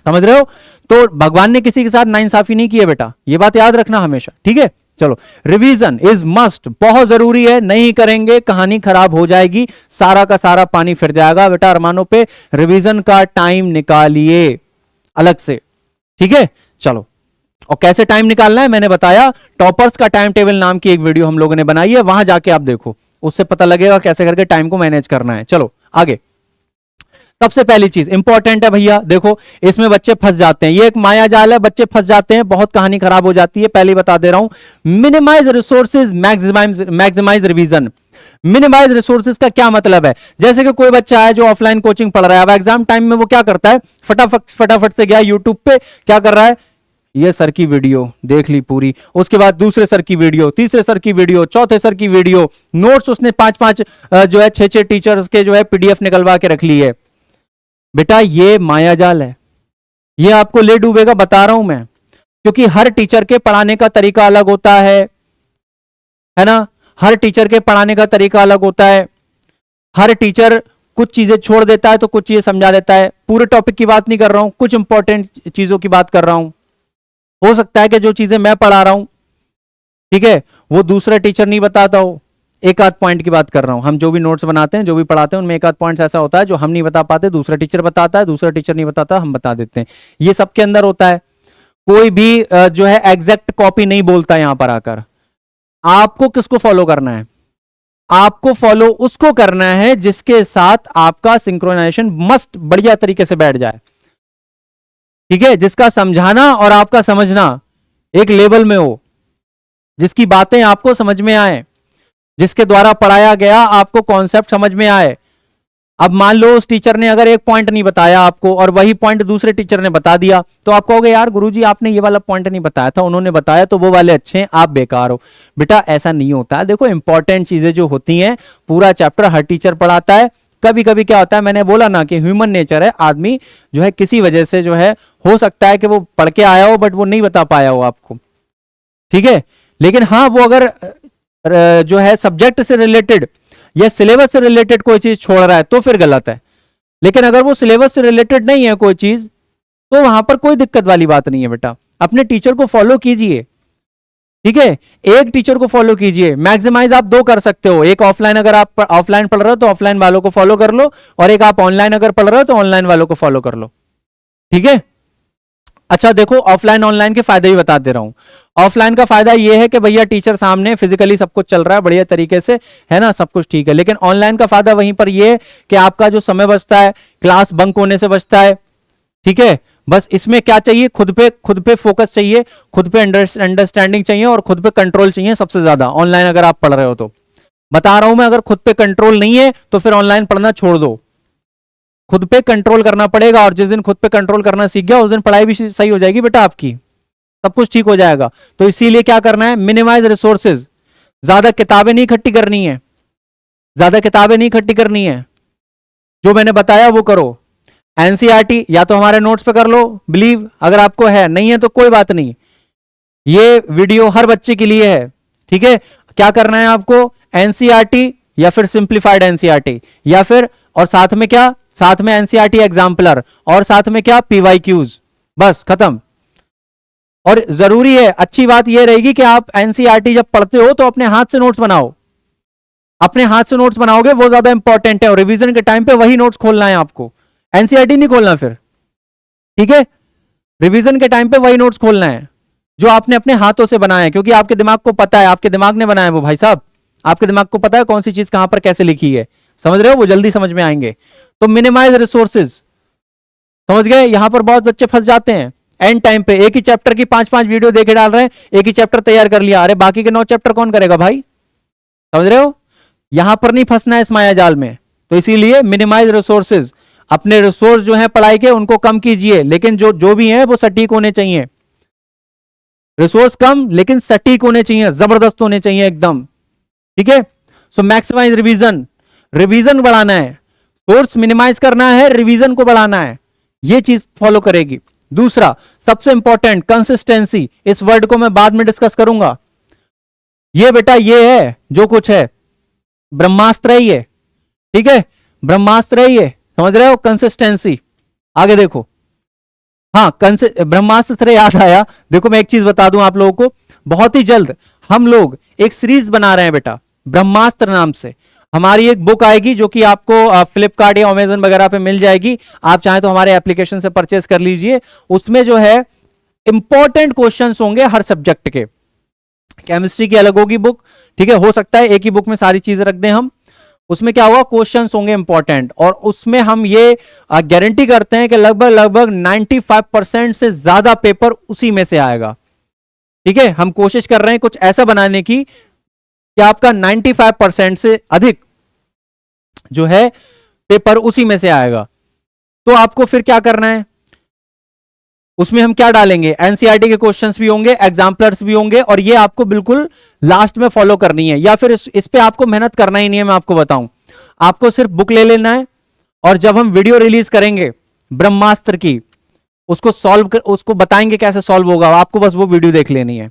समझ रहे हो? तो भगवान ने किसी के साथ नाइंसाफी नहीं की है बेटा, ये बात याद रखना हमेशा, ठीक है। चलो, रिवीजन इज मस्ट, बहुत जरूरी है, नहीं करेंगे कहानी खराब हो जाएगी, सारा का सारा पानी फिर जाएगा बेटा अरमानों पे। रिवीजन का टाइम निकालिए अलग से, ठीक है। चलो, और कैसे टाइम निकालना है मैंने बताया, टॉपर्स का टाइम टेबल नाम की एक वीडियो हम लोगों ने बनाई है, वहां जाके आप देखो, उससे पता लगेगा कैसे करके टाइम को मैनेज करना है। चलो आगे, सबसे पहली चीज इंपॉर्टेंट है भैया, देखो इसमें बच्चे फंस जाते हैं, ये एक माया जाल है, बच्चे फंस जाते हैं, बहुत कहानी खराब हो जाती है। पहले बता दे रहा हूं, minimize resources maximize revision. Minimize resources का क्या मतलब है? जैसे कि कोई बच्चा है जो ऑफलाइन कोचिंग पढ़ रहा है, अब एग्जाम टाइम में वो क्या करता है, फटाफट से गया यूट्यूब पे, क्या कर रहा है, ये सर की वीडियो देख ली पूरी, उसके बाद दूसरे सर की वीडियो, तीसरे सर की वीडियो, चौथे सर की वीडियो, नोट्स उसने 5-5 जो है 6-6 टीचर्स के जो है पीडीएफ निकलवा के रख ली है। बेटा ये मायाजाल है, ये आपको ले डूबेगा, बता रहा हूं मैं, क्योंकि हर टीचर के पढ़ाने का तरीका अलग होता है ना, हर टीचर के पढ़ाने का तरीका अलग होता है। हर टीचर कुछ चीजें छोड़ देता है तो कुछ चीजें समझा देता है। पूरे टॉपिक की बात नहीं कर रहा हूं, कुछ इंपॉर्टेंट चीजों की बात कर रहा हूं। हो सकता है कि जो चीजें मैं पढ़ा रहा हूं, ठीक है, वो दूसरा टीचर नहीं बताता हो, एक आध पॉइंट की बात कर रहा हूं, हम जो भी नोट्स बनाते हैं, जो भी पढ़ाते हैं, उनमें एक आध पॉइंट ऐसा होता है जो हम नहीं बता पाते, दूसरा टीचर बताता है, दूसरा टीचर नहीं बताता, हम बता देते हैं। ये सबके अंदर होता है। कोई भी जो है एग्जैक्ट कॉपी नहीं बोलता यहां पर आकर। आपको किसको फॉलो करना है? आपको फॉलो उसको करना है जिसके साथ आपका सिंक्रोनाइजेशन मस्त बढ़िया तरीके से बैठ जाए, ठीक है, जिसका समझाना और आपका समझना एक लेवल में हो, जिसकी बातें आपको समझ में आए, जिसके द्वारा पढ़ाया गया आपको कॉन्सेप्ट समझ में आए। अब मान लो उस टीचर ने अगर एक पॉइंट नहीं बताया आपको और वही पॉइंट दूसरे टीचर ने बता दिया, तो आप कहोगे यार गुरुजी आपने ये वाला पॉइंट नहीं बताया था, उन्होंने बताया तो वो वाले अच्छे हैं, आप बेकार हो। बेटा ऐसा नहीं होता है। देखो इंपॉर्टेंट चीजें जो होती हैं, पूरा चैप्टर हर टीचर पढ़ाता है। कभी कभी क्या होता है, मैंने बोला ना कि ह्यूमन नेचर है, आदमी जो है किसी वजह से जो है हो सकता है कि वो पढ़ के आया हो बट वो नहीं बता पाया हो आपको, ठीक है। लेकिन हाँ, वो अगर जो है सब्जेक्ट से रिलेटेड या सिलेबस से रिलेटेड कोई चीज छोड़ रहा है तो फिर गलत है। लेकिन अगर वो सिलेबस से रिलेटेड नहीं है कोई चीज, तो वहां पर कोई दिक्कत वाली बात नहीं है। बेटा अपने टीचर को फॉलो कीजिए, ठीक है, एक टीचर को फॉलो कीजिए। मैक्सिमाइज आप दो कर सकते हो, एक ऑफलाइन, अगर आप ऑफलाइन पढ़ रहे हो तो ऑफलाइन वालों को फॉलो कर लो, और एक आप ऑनलाइन अगर पढ़ रहे हो तो ऑनलाइन वालों को फॉलो कर लो, ठीक है। अच्छा देखो, ऑफलाइन ऑनलाइन के फायदे भी बता दे रहा हूं। ऑफलाइन का फायदा यह है कि भैया टीचर सामने फिजिकली सब कुछ चल रहा है बढ़िया तरीके से, है ना, सब कुछ ठीक है। लेकिन ऑनलाइन का फायदा वहीं पर यह है कि आपका जो समय बचता है, क्लास बंक होने से बचता है, ठीक है। बस इसमें क्या चाहिए, खुद पे फोकस चाहिए, खुद पे अंडरस्टैंडिंग चाहिए और खुद पे कंट्रोल चाहिए सबसे ज्यादा। ऑनलाइन अगर आप पढ़ रहे हो तो बता रहा हूं मैं, अगर खुद पे कंट्रोल नहीं है तो फिर ऑनलाइन पढ़ना छोड़ दो। खुद पे कंट्रोल करना पड़ेगा, और जिस दिन खुद पे कंट्रोल करना सीख गया उस दिन पढ़ाई भी सही हो जाएगी बेटा आपकी, सब कुछ ठीक हो जाएगा। तो इसीलिए क्या करना है, मिनिमाइज रिसोर्सेज। ज्यादा किताबें नहीं इकट्ठी करनी है, ज्यादा किताबें नहीं इकट्ठी करनी है, जो मैंने बताया वो करो। एनसीईआरटी या तो हमारे नोट्स पे कर लो, बिलीव अगर आपको है, नहीं है तो कोई बात नहीं, ये वीडियो हर बच्चे के लिए है, ठीक है। क्या करना है आपको, एनसीईआरटी या फिर सिंप्लीफाइड एनसीईआरटी, या फिर और साथ में क्या, साथ में एनसीईआरटी एग्जाम्पलर, और साथ में क्या, पीवाईक्यूज, बस खत्म। और जरूरी है, अच्छी बात यह रहेगी कि आप एनसीईआरटी जब पढ़ते हो तो अपने हाथ से नोट्स बनाओ, अपने हाथ से नोट्स बनाओगे वो ज्यादा इंपॉर्टेंट है, और रिवीजन के टाइम पे वही नोट्स खोलना है आपको, एनसीईआरटी नहीं खोलना फिर, ठीक है। रिवीजन के टाइम पे वही नोट्स खोलना है जो आपने अपने हाथों से बनाया है, क्योंकि आपके दिमाग को पता है, आपके दिमाग ने बनाया है वो, भाई साहब आपके दिमाग को पता है कौन सी चीज कहां पर कैसे लिखी है, समझ रहे हो, वो जल्दी समझ में आएंगे। तो मिनिमाइज रिसोर्सेज, समझ गए। यहां पर बहुत बच्चे फंस जाते हैं एंड टाइम पे, एक ही चैप्टर की 5-5 वीडियो देखे डाल रहे हैं, एक ही चैप्टर तैयार कर लिया, अरे बाकी के 9 चैप्टर कौन करेगा भाई, समझ रहे हो। यहां पर नहीं फंसना है इस माया जाल में। तो इसीलिए मिनिमाइज रिसोर्सेज, अपने रिसोर्स जो है पढ़ाई के उनको कम कीजिए, लेकिन जो जो भी है वो सटीक होने चाहिए। रिसोर्स कम लेकिन सटीक होने चाहिए, जबरदस्त होने चाहिए एकदम, ठीक है। सो मैक्सिमाइज रिवीजन, रिवीजन बढ़ाना है, सोर्स मिनिमाइज करना है, रिवीजन को बढ़ाना है, ये चीज फॉलो करेगी। दूसरा सबसे इंपॉर्टेंट, कंसिस्टेंसी, इस वर्ड को मैं बाद में डिस्कस करूंगा। ये बेटा ये है जो कुछ है, ब्रह्मास्त्र ही है, ठीक है, ब्रह्मास्त्र ही है, समझ रहे हो, कंसिस्टेंसी। आगे देखो, हाँ ब्रह्मास्त्र से याद आया, देखो मैं एक चीज बता दूं आप लोगों को, बहुत ही जल्द हम लोग एक सीरीज बना रहे हैं बेटा, ब्रह्मास्त्र नाम से। हमारी एक बुक आएगी जो कि आपको फ्लिपकार्ट या अमेजन वगैरह पे मिल जाएगी, आप चाहें तो हमारे एप्लीकेशन से परचेस कर लीजिए। उसमें जो है इंपॉर्टेंट क्वेश्चंस होंगे हर सब्जेक्ट के। केमिस्ट्री की अलग होगी बुक, ठीक है, हो सकता है एक ही बुक में सारी चीजें रख दें हम। उसमें क्या होगा, क्वेश्चंस होंगे इंपॉर्टेंट, और उसमें हम ये गारंटी करते हैं कि लगभग 95% से ज्यादा पेपर उसी में से आएगा, ठीक है। हम कोशिश कर रहे हैं कुछ ऐसा बनाने की कि आपका 95% से अधिक जो है पेपर उसी में से आएगा। तो आपको फिर क्या करना है, उसमें हम क्या डालेंगे, एनसीईआरटी के क्वेश्चंस भी होंगे, एग्जाम्पलर्स भी होंगे, और ये आपको बिल्कुल लास्ट में फॉलो करनी है, या फिर इस पे आपको मेहनत करना ही नहीं है। मैं आपको बताऊं, आपको सिर्फ बुक ले लेना है, और जब हम वीडियो रिलीज करेंगे ब्रह्मास्त्र की, उसको बताएंगे कैसे सॉल्व होगा, आपको बस वो वीडियो देख लेनी है,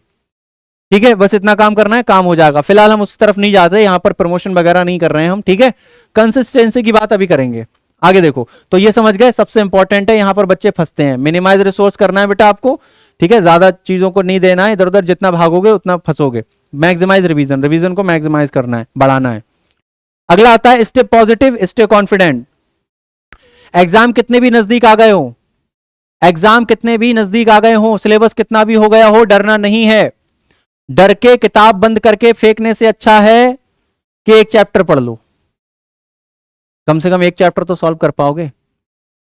ठीक है। बस इतना काम करना है, काम हो जाएगा। फिलहाल हम उसकी तरफ नहीं जाते, यहां पर प्रमोशन वगैरह नहीं कर रहे हैं हम, ठीक है। कंसिस्टेंसी की बात अभी करेंगे, आगे देखो। तो ये समझ गए, सबसे इंपॉर्टेंट है, यहां पर बच्चे फंसते हैं। मिनिमाइज रिसोर्स करना है बेटा आपको, ठीक है, ज्यादा चीजों को नहीं देना है इधर उधर, जितना भागोगे उतना फंसोगे। मैक्सिमाइज रिवीजन, रिवीजन को मैक्सिमाइज करना है, बढ़ाना है। अगला आता है stay positive, stay confident. Exam कितने भी नजदीक आ गए हो, एग्जाम कितने भी नजदीक आ गए हो, सिलेबस कितना भी हो गया हो, डरना नहीं है। डर के किताब बंद करके फेंकने से अच्छा है कि एक चैप्टर पढ़ लो, कम से कम एक चैप्टर तो सॉल्व कर पाओगे।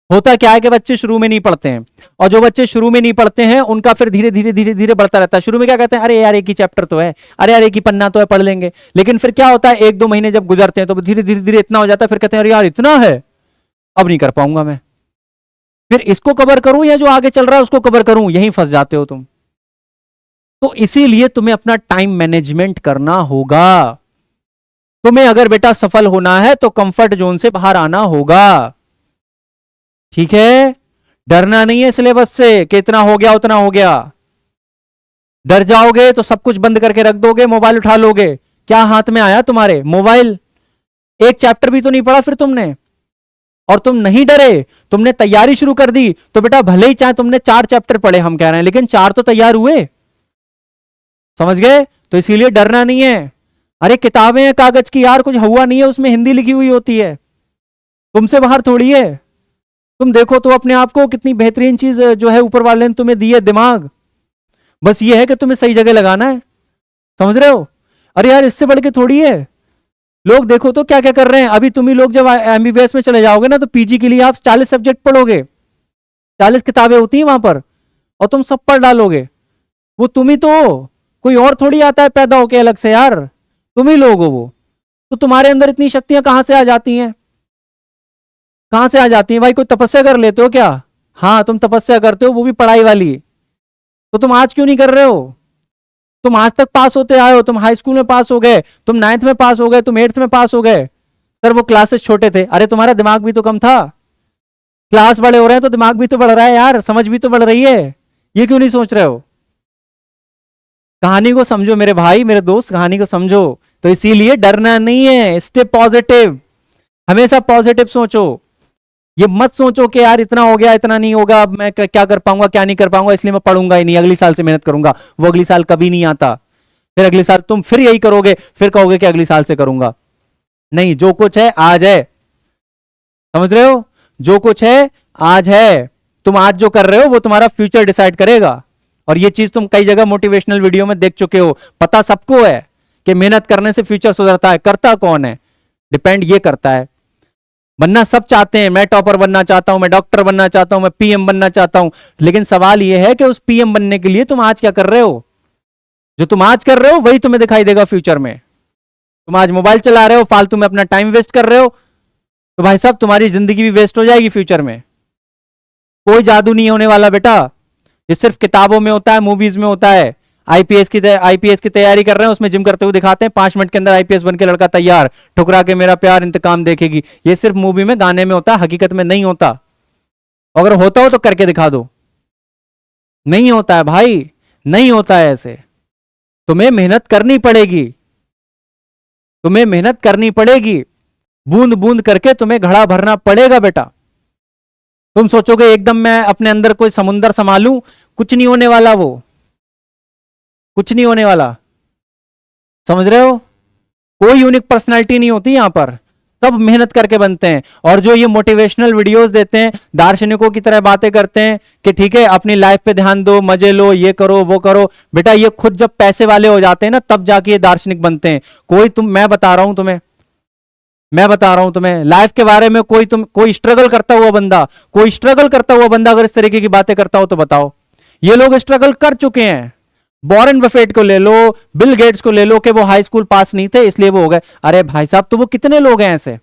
होता क्या है कि बच्चे शुरू में नहीं पढ़ते हैं, और जो बच्चे शुरू में नहीं पढ़ते हैं उनका फिर धीरे धीरे धीरे धीरे बढ़ता रहता है। शुरू में क्या कहते हैं, अरे यार एक ही चैप्टर तो है, अरे यार एक ही पन्ना तो है, पढ़ लेंगे। लेकिन फिर क्या होता है, एक दो महीने जब गुजरते हैं तो धीरे धीरे धीरे इतना हो जाता है, फिर कहते हैं अरे यार इतना है, अब नहीं कर पाऊंगा मैं, फिर इसको कवर करूं या जो आगे चल रहा है उसको कवर करूं, यहीं फंस जाते हो तुम। तो इसीलिए तुम्हें अपना टाइम मैनेजमेंट करना होगा। तुम्हें अगर बेटा सफल होना है तो कंफर्ट जोन से बाहर आना होगा, ठीक है। डरना नहीं है सिलेबस से कि इतना हो गया उतना हो गया। डर जाओगे तो सब कुछ बंद करके रख दोगे, मोबाइल उठा लोगे। क्या हाथ में आया तुम्हारे, मोबाइल। एक चैप्टर भी तो नहीं पढ़ा फिर तुमने, और तुम नहीं डरे, तुमने तैयारी शुरू कर दी। तो बेटा भले ही चाहे तुमने 4 चैप्टर पढ़े, हम कह रहे हैं, लेकिन 4 तो तैयार हुए, समझ गए। तो इसीलिए डरना नहीं है। अरे किताबें हैं कागज की यार, कुछ हुआ नहीं है उसमें, हिंदी लिखी हुई होती है, तुमसे बाहर थोड़ी है। तुम देखो तो अपने आप को, कितनी बेहतरीन चीज जो है ऊपर वाले ने तुम्हें दी है, दिमाग। बस ये है कि तुम्हें सही जगह लगाना है, समझ रहे हो। अरे यार इससे बढ़ के थोड़ी है। लोग देखो तो क्या क्या कर रहे हैं। अभी तुम ही लोग जब एमबीबीएस में चले जाओगे ना, तो पीजी के लिए आप 40 सब्जेक्ट पढ़ोगे, 40 किताबें होती हैं वहां पर, और तुम सब पढ़ डालोगे। वो तुम ही तो, कोई और थोड़ी आता है पैदा होके अलग से यार, तुम ही लोग हो वो। तो तुम्हारे अंदर इतनी शक्तियां कहां से आ जाती हैं, कहां से आ जाती हैं भाई। कोई तपस्या कर लेते हो क्या? हाँ तुम तपस्या करते हो, वो भी पढ़ाई वाली। तो तुम आज क्यों नहीं कर रहे हो? तुम आज तक पास होते आए हो, तुम हाई स्कूल में पास हो गए, तुम 9th में पास हो गए, तुम 8th में पास हो गए। सर वो क्लासेस छोटे थे, अरे तुम्हारा दिमाग भी तो कम था। क्लास बड़े हो रहे हैं तो दिमाग भी तो बढ़ रहा है यार, समझ भी तो बढ़ रही है। ये क्यों नहीं सोच रहे हो? कहानी को समझो मेरे भाई, मेरे दोस्त, कहानी को समझो। तो इसीलिए डरना नहीं है, स्टे पॉजिटिव, हमेशा पॉजिटिव सोचो। ये मत सोचो कि यार इतना हो गया, इतना नहीं होगा, अब मैं क्या कर पाऊंगा, क्या नहीं कर पाऊंगा, इसलिए मैं पढ़ूंगा ही नहीं, अगली साल से मेहनत करूंगा। वो अगली साल कभी नहीं आता। फिर अगले साल तुम फिर यही करोगे, फिर कहोगे कि अगली साल से करूंगा। नहीं, जो कुछ है आज है, समझ रहे हो। जो कुछ है आज है। तुम आज जो कर रहे हो वो तुम्हारा फ्यूचर डिसाइड करेगा। और ये चीज तुम कई जगह मोटिवेशनल वीडियो में देख चुके हो। पता सबको है कि मेहनत करने से फ्यूचर सुधरता है। करता कौन है? डिपेंड ये करता है। बनना सब चाहते हैं, मैं टॉपर बनना चाहता हूं, मैं डॉक्टर बनना चाहता हूं, मैं पीएम बनना चाहता हूं। लेकिन सवाल यह है कि उस पीएम बनने के लिए तुम आज क्या कर रहे हो? जो तुम आज कर रहे हो वही तुम्हें दिखाई देगा फ्यूचर में। तुम आज मोबाइल चला रहे हो, फालतू में अपना टाइम वेस्ट कर रहे हो, तो भाई साहब तुम्हारी जिंदगी भी वेस्ट हो जाएगी फ्यूचर में। कोई जादू नहीं होने वाला बेटा। ये सिर्फ किताबों में होता है, मूवीज में होता है। आईपीएस की तैयारी कर रहे हैं, उसमें जिम करते हुए दिखाते हैं, 5 मिनट के अंदर आईपीएस बन के लड़का तैयार, ठुकरा के मेरा प्यार इंतकाम देखेगी। ये सिर्फ मूवी में, गाने में होता है, हकीकत में नहीं होता। अगर होता हो तो करके दिखा दो। नहीं होता है भाई, नहीं होता है ऐसे। तुम्हें मेहनत करनी पड़ेगी, तुम्हें मेहनत करनी पड़ेगी। बूंद बूंद करके तुम्हें घड़ा भरना पड़ेगा बेटा। तुम सोचोगे एकदम मैं अपने अंदर कोई समुंदर संभालूं, कुछ नहीं होने वाला, वो कुछ नहीं होने वाला, समझ रहे हो। कोई यूनिक पर्सनालिटी नहीं होती यहां पर, सब मेहनत करके बनते हैं। और जो ये मोटिवेशनल वीडियोस देते हैं, दार्शनिकों की तरह बातें करते हैं कि ठीक है अपनी लाइफ पे ध्यान दो, मजे लो, ये करो वो करो, बेटा ये खुद जब पैसे वाले हो जाते हैं ना, तब जाके ये दार्शनिक बनते हैं। मैं बता रहा हूं तुम्हें, मैं बता रहा हूं तुम्हें लाइफ के बारे में। कोई स्ट्रगल करता हुआ बंदा, कोई स्ट्रगल करता हुआ बंदा अगर इस तरीके की बातें करता हो तो बताओ। ये लोग स्ट्रगल कर चुके हैं। वॉरेन बफेट को ले लो, बिल गेट्स को ले लो, कि वो हाई स्कूल पास नहीं थे इसलिए वो हो गए। अरे भाई साहब, तो वो कितने लोग हैं ऐसे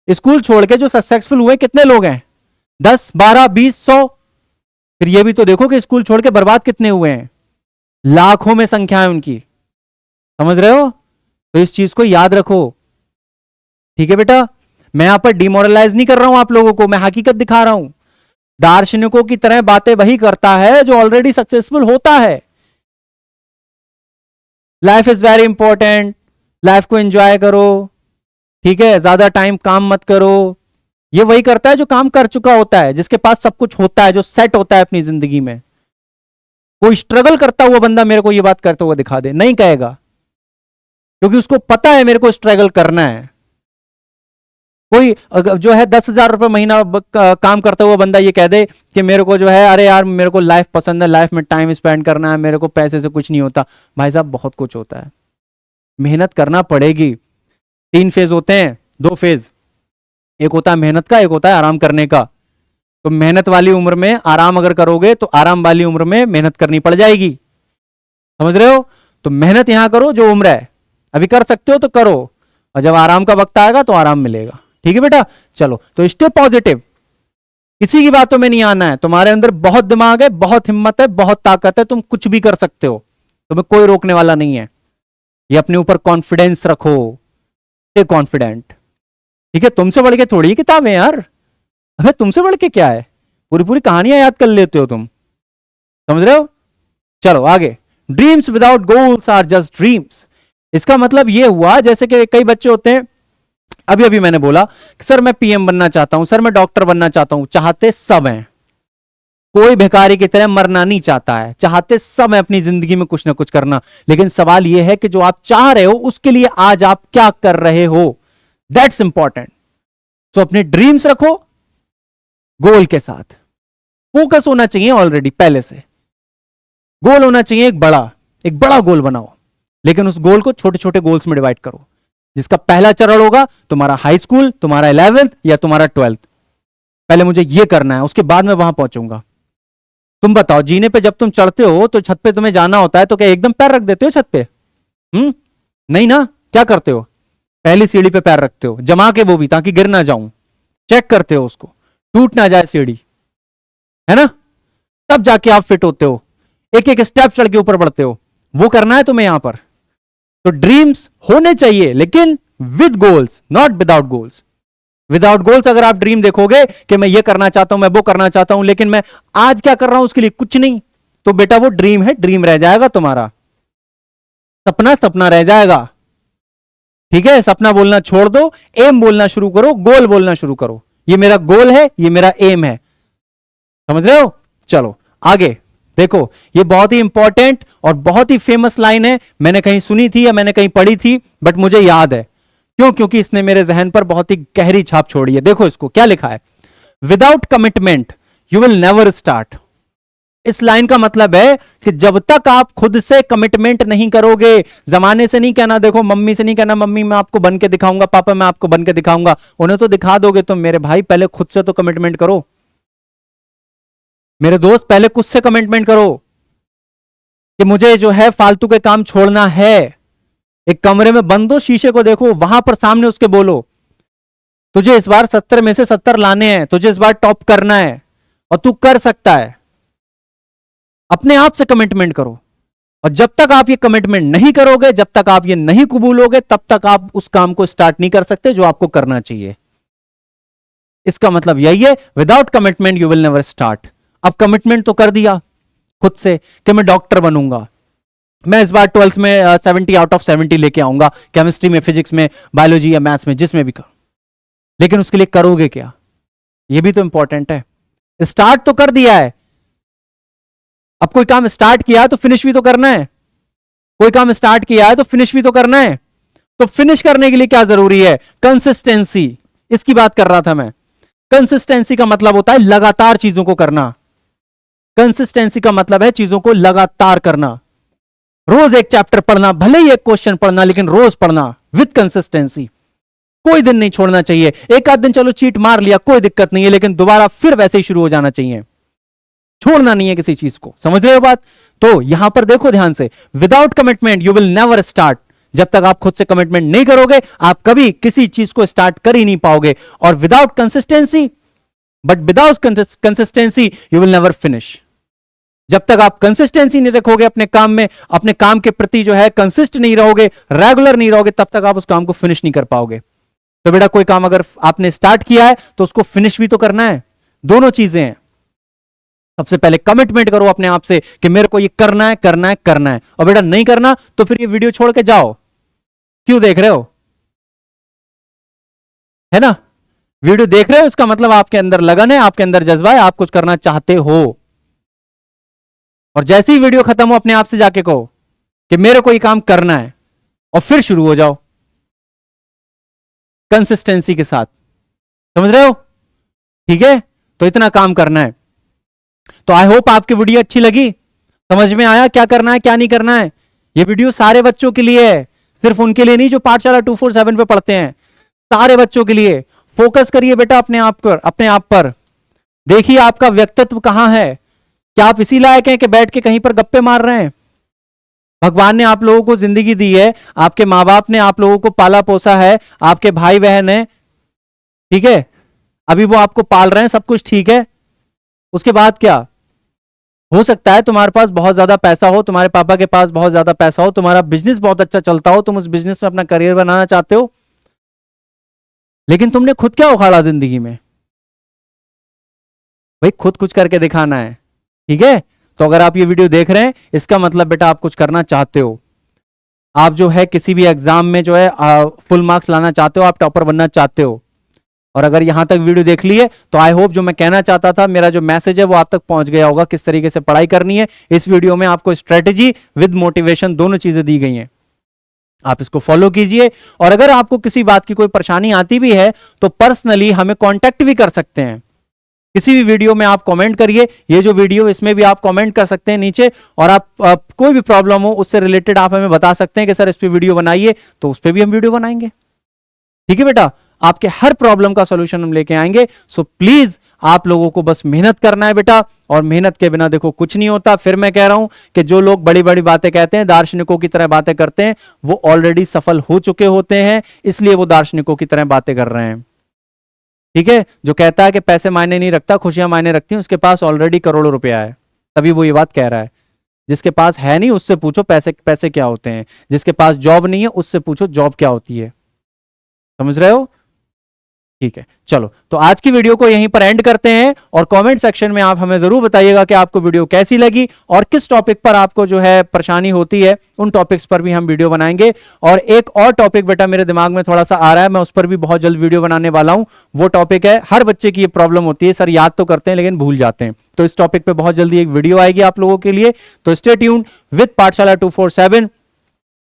स्कूल छोड़ के जो सक्सेसफुल हुए? कितने लोग हैं? 10, 12, 20, 100? फिर ये भी तो देखो कि स्कूल छोड़ के बर्बाद कितने हुए हैं। लाखों में संख्या है उनकी, समझ रहे हो। तो इस चीज को याद रखो, ठीक है बेटा। मैं यहां पर डिमोरलाइज नहीं कर रहा हूं आप लोगों को, मैं हकीकत दिखा रहा हूं। दार्शनिकों की तरह बातें वही करता है जो ऑलरेडी सक्सेसफुल होता है। Life is very important, life को एंजॉय करो, ठीक है, ज्यादा टाइम काम मत करो। ये वही करता है जो काम कर चुका होता है, जिसके पास सब कुछ होता है, जो सेट होता है अपनी जिंदगी में। कोई स्ट्रगल करता हुआ बंदा मेरे को ये बात करते हुए दिखा दे, नहीं कहेगा। क्योंकि उसको पता है मेरे को स्ट्रगल करना है। कोई जो है 10,000 रुपए महीना काम करता हुआ बंदा ये कह दे कि मेरे को जो है, अरे यार मेरे को लाइफ पसंद है, लाइफ में टाइम स्पेंड करना है, मेरे को पैसे से कुछ नहीं होता। भाई साहब बहुत कुछ होता है, मेहनत करना पड़ेगी। 3 फेज होते हैं, 2 फेज, एक होता है मेहनत का, एक होता है आराम करने का। तो मेहनत वाली उम्र में आराम अगर करोगे तो आराम वाली उम्र में मेहनत करनी पड़ जाएगी, समझ रहे हो? तो मेहनत यहां करो जो उम्र है, अभी कर सकते हो तो करो, और जब आराम का वक्त आएगा तो आराम मिलेगा। ठीक है बेटा, चलो तो स्टे पॉजिटिव, किसी की बातों में नहीं आना है। तुम्हारे अंदर बहुत दिमाग है, बहुत हिम्मत है, बहुत ताकत है, तुम कुछ भी कर सकते हो, तुम्हें कोई रोकने वाला नहीं है। ये अपने ऊपर कॉन्फिडेंस रखो, स्टे कॉन्फिडेंट। ठीक है, तुमसे बढ़ के थोड़ी किताबें यार, अबे तुमसे बढ़ के क्या है, पूरी पूरी कहानियां याद कर लेते हो तुम, समझ रहे हो? चलो आगे। Dreams without goals are just dreams. इसका मतलब ये हुआ, जैसे कि कई बच्चे होते हैं, अभी अभी मैंने बोला सर मैं पीएम बनना चाहता हूं, सर मैं डॉक्टर बनना चाहता हूं, चाहते सब हैं, कोई भिखारी की तरह मरना नहीं चाहता है, चाहते सब हैं अपनी जिंदगी में कुछ ना कुछ करना। लेकिन सवाल यह है कि जो आप चाह रहे हो उसके लिए आज आप क्या कर रहे हो, दैट्स इंपॉर्टेंट। तो अपने ड्रीम्स रखो गोल के साथ, फोकस होना चाहिए ऑलरेडी पहले से, गोल होना चाहिए एक बड़ा गोल बनाओ, लेकिन उस गोल को छोटे छोटे गोल्स में डिवाइड करो, जिसका पहला चरण होगा तुम्हारा हाई स्कूल, तुम्हारा 11th या तुम्हारा 12th। पहले मुझे यह करना है, उसके बाद मैं वहां पहुंचूंगा। तुम बताओ, जीने पे जब तुम चढ़ते हो तो छत पे तुम्हें जाना होता है तो क्या एकदम पैर रख देते हो छत पे? नहीं ना, क्या करते हो? पहली सीढ़ी पे पैर रखते हो, जमा के, वो भी ताकि गिर ना जाऊं, चेक करते हो उसको, टूट ना जाए सीढ़ी, है ना? तब जाके आप फिट होते हो, एक एक स्टेप चढ़ के ऊपर बढ़ते हो। वो करना है तुम्हें यहां पर। तो ड्रीम्स होने चाहिए लेकिन with goals, not without goals. Without goals अगर आप ड्रीम देखोगे कि मैं ये करना चाहता हूं, मैं वो करना चाहता हूं, लेकिन मैं आज क्या कर रहा हूं उसके लिए कुछ नहीं, तो बेटा वो ड्रीम है, ड्रीम रह जाएगा तुम्हारा, सपना सपना रह जाएगा। ठीक है, सपना बोलना छोड़ दो, एम बोलना शुरू करो, गोल बोलना शुरू करो। ये मेरा गोल है, ये मेरा एम है, समझ रहे हो? चलो आगे देखो, ये बहुत ही इंपॉर्टेंट और बहुत ही फेमस लाइन है, मैंने कहीं सुनी थी या मैंने कहीं पढ़ी थी, बट मुझे याद है। क्यों? क्योंकि इसने मेरे जहन पर बहुत ही गहरी छाप छोड़ी है। देखो इसको क्या लिखा है, without commitment you will never start. इस लाइन का मतलब है कि जब तक आप खुद से कमिटमेंट नहीं करोगे, जमाने से नहीं कहना, देखो मम्मी से नहीं कहना मम्मी मैं आपको बन के दिखाऊंगा, पापा मैं आपको बन के दिखाऊंगा, उन्हें तो दिखा दोगे तुम। मेरे भाई पहले खुद से तो कमिटमेंट करो, मेरे दोस्त पहले खुद से कमिटमेंट करो कि मुझे जो है फालतू के काम छोड़ना है। एक कमरे में बंद हो, शीशे को देखो, वहां पर सामने उसके बोलो तुझे इस बार 70 में से 70 लाने हैं, तुझे इस बार टॉप करना है और तू कर सकता है। अपने आप से कमिटमेंट करो, और जब तक आप ये कमिटमेंट नहीं करोगे, जब तक आप ये नहीं कबूलोगे, तब तक आप उस काम को स्टार्ट नहीं कर सकते जो आपको करना चाहिए। इसका मतलब यही है, without commitment you will never start. अब कमिटमेंट तो कर दिया खुद से कि मैं डॉक्टर बनूंगा, मैं इस बार 12th में 70 आउट ऑफ 70 लेके आऊंगा, केमिस्ट्री में, फिजिक्स में, बायोलॉजी या मैथ्स में, जिसमें भी करूं। लेकिन उसके लिए करोगे क्या, यह भी तो इंपॉर्टेंट है। स्टार्ट तो कर दिया है, अब कोई काम स्टार्ट किया है तो फिनिश भी तो करना है, कोई काम स्टार्ट किया है तो फिनिश भी तो करना है। तो फिनिश करने के लिए क्या जरूरी है? कंसिस्टेंसी। इसकी बात कर रहा था मैं। कंसिस्टेंसी का मतलब होता है लगातार चीजों को करना। कंसिस्टेंसी का मतलब है चीजों को लगातार करना। रोज एक चैप्टर पढ़ना, भले ही एक क्वेश्चन पढ़ना, लेकिन रोज पढ़ना विद कंसिस्टेंसी। कोई दिन नहीं छोड़ना चाहिए। एक आध दिन चलो चीट मार लिया, कोई दिक्कत नहीं है, लेकिन दोबारा फिर वैसे ही शुरू हो जाना चाहिए। छोड़ना नहीं है किसी चीज को, समझ रहे हो बात? तो यहां पर देखो ध्यान से, without commitment you will never start. जब तक आप खुद से कमिटमेंट नहीं करोगे, आप कभी किसी चीज को स्टार्ट कर ही नहीं पाओगे। और without consistency, but without consistency you will never finish. जब तक आप कंसिस्टेंसी नहीं रखोगे अपने काम में, अपने काम के प्रति जो है कंसिस्ट नहीं रहोगे, रेगुलर नहीं रहोगे, तब तक आप उस काम को फिनिश नहीं कर पाओगे। तो बेटा कोई काम अगर आपने स्टार्ट किया है तो उसको फिनिश भी तो करना है, दोनों चीजें हैं। सबसे पहले कमिटमेंट करो अपने आप से कि मेरे को ये करना है, करना है, करना है। और बेटा नहीं करना तो फिर ये वीडियो छोड़ के जाओ, क्यों देख रहे हो? है ना, वीडियो देख रहे हो, इसका मतलब आपके अंदर लगन है, आपके अंदर जज्बा है, आप कुछ करना चाहते हो। और जैसे ही वीडियो खत्म हो, अपने आप से जाके कहो कि मेरे को ये काम करना है, और फिर शुरू हो जाओ कंसिस्टेंसी के साथ। समझ रहे हो? ठीक है, तो इतना काम करना है। तो आई होप आपकी वीडियो अच्छी लगी, समझ में आया क्या करना है क्या नहीं करना है। ये वीडियो सारे बच्चों के लिए है, सिर्फ उनके लिए नहीं जो पाठशाला 247 पे पढ़ते हैं, सारे बच्चों के लिए। फोकस करिए बेटा अपने आप पर। देखिए आपका व्यक्तित्व कहां है, क्या आप इसी लायक हैं कि बैठ के कहीं पर गप्पे मार रहे हैं? भगवान ने आप लोगों को जिंदगी दी है, आपके माँ बाप ने आप लोगों को पाला पोसा है, आपके भाई बहन है, ठीक है, अभी वो आपको पाल रहे हैं, सब कुछ ठीक है। उसके बाद क्या हो सकता है? तुम्हारे पास बहुत ज्यादा पैसा हो, तुम्हारे पापा के पास बहुत ज्यादा पैसा हो, तुम्हारा बिजनेस बहुत अच्छा चलता हो, तुम उस बिजनेस में अपना करियर बनाना चाहते हो, लेकिन तुमने खुद क्या उखाड़ा जिंदगी में? भाई खुद कुछ करके दिखाना है, ठीक है? तो अगर आप ये वीडियो देख रहे हैं, इसका मतलब बेटा आप कुछ करना चाहते हो, आप जो है किसी भी एग्जाम में जो है फुल मार्क्स लाना चाहते हो, आप टॉपर बनना चाहते हो। और अगर यहां तक वीडियो देख ली है तो आई होप जो मैं कहना चाहता था, मेरा जो मैसेज है वो आप तक पहुंच गया होगा, किस तरीके से पढ़ाई करनी है। इस वीडियो में आपको स्ट्रेटेजी विद मोटिवेशन दोनों चीजें दी गई हैं, आप इसको फॉलो कीजिए। और अगर आपको किसी बात की कोई परेशानी आती भी है तो पर्सनली हमें कांटेक्ट भी कर सकते हैं। किसी भी वीडियो में आप कमेंट करिए, ये जो वीडियो इसमें भी आप कमेंट कर सकते हैं नीचे, और आप कोई भी प्रॉब्लम हो उससे रिलेटेड आप हमें बता सकते हैं कि सर इस पे वीडियो बनाइए, तो उस पे भी हम वीडियो बनाएंगे। ठीक है बेटा, आपके हर प्रॉब्लम का सॉल्यूशन हम लेके आएंगे। सो प्लीज आप लोगों को बस मेहनत करना है बेटा, और मेहनत के बिना देखो कुछ नहीं होता। फिर मैं कह रहा हूं कि जो लोग बड़ी बड़ी बातें कहते हैं, दार्शनिकों की तरह बातें करते हैं, वो ऑलरेडी सफल हो चुके होते हैं, इसलिए वो दार्शनिकों की तरह बातें कर रहे हैं। ठीक है, जो कहता है कि पैसे मायने नहीं रखता, खुशियां मायने रखती हैं, उसके पास ऑलरेडी करोड़ों रुपया है, तभी वो ये बात कह रहा है। जिसके पास है नहीं उससे पूछो पैसे पैसे क्या होते हैं, जिसके पास जॉब नहीं है उससे पूछो जॉब क्या होती है। समझ रहे हो? ठीक है, चलो तो आज की वीडियो को यहीं पर एंड करते हैं, और कमेंट सेक्शन में आप हमें जरूर बताइएगा कि आपको वीडियो कैसी लगी और किस टॉपिक पर आपको जो है परेशानी होती है, उन टॉपिक्स पर भी हम वीडियो बनाएंगे। और एक और टॉपिक बेटा मेरे दिमाग में थोड़ा सा आ रहा है, मैं उस पर भी बहुत जल्द वीडियो बनाने वाला हूं। वो टॉपिक है, हर बच्चे की ये प्रॉब्लम होती है, सर याद तो करते हैं लेकिन भूल जाते हैं, तो इस टॉपिक पे बहुत जल्दी एक वीडियो आएगी आप लोगों के लिए। तो स्टे ट्यून्ड विद पाठशाला 247,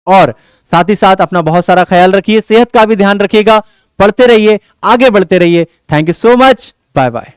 और साथ ही साथ अपना बहुत सारा ख्याल रखिए, सेहत का भी ध्यान रखिएगा, पढ़ते रहिए, आगे बढ़ते रहिए। Thank you so much, bye bye.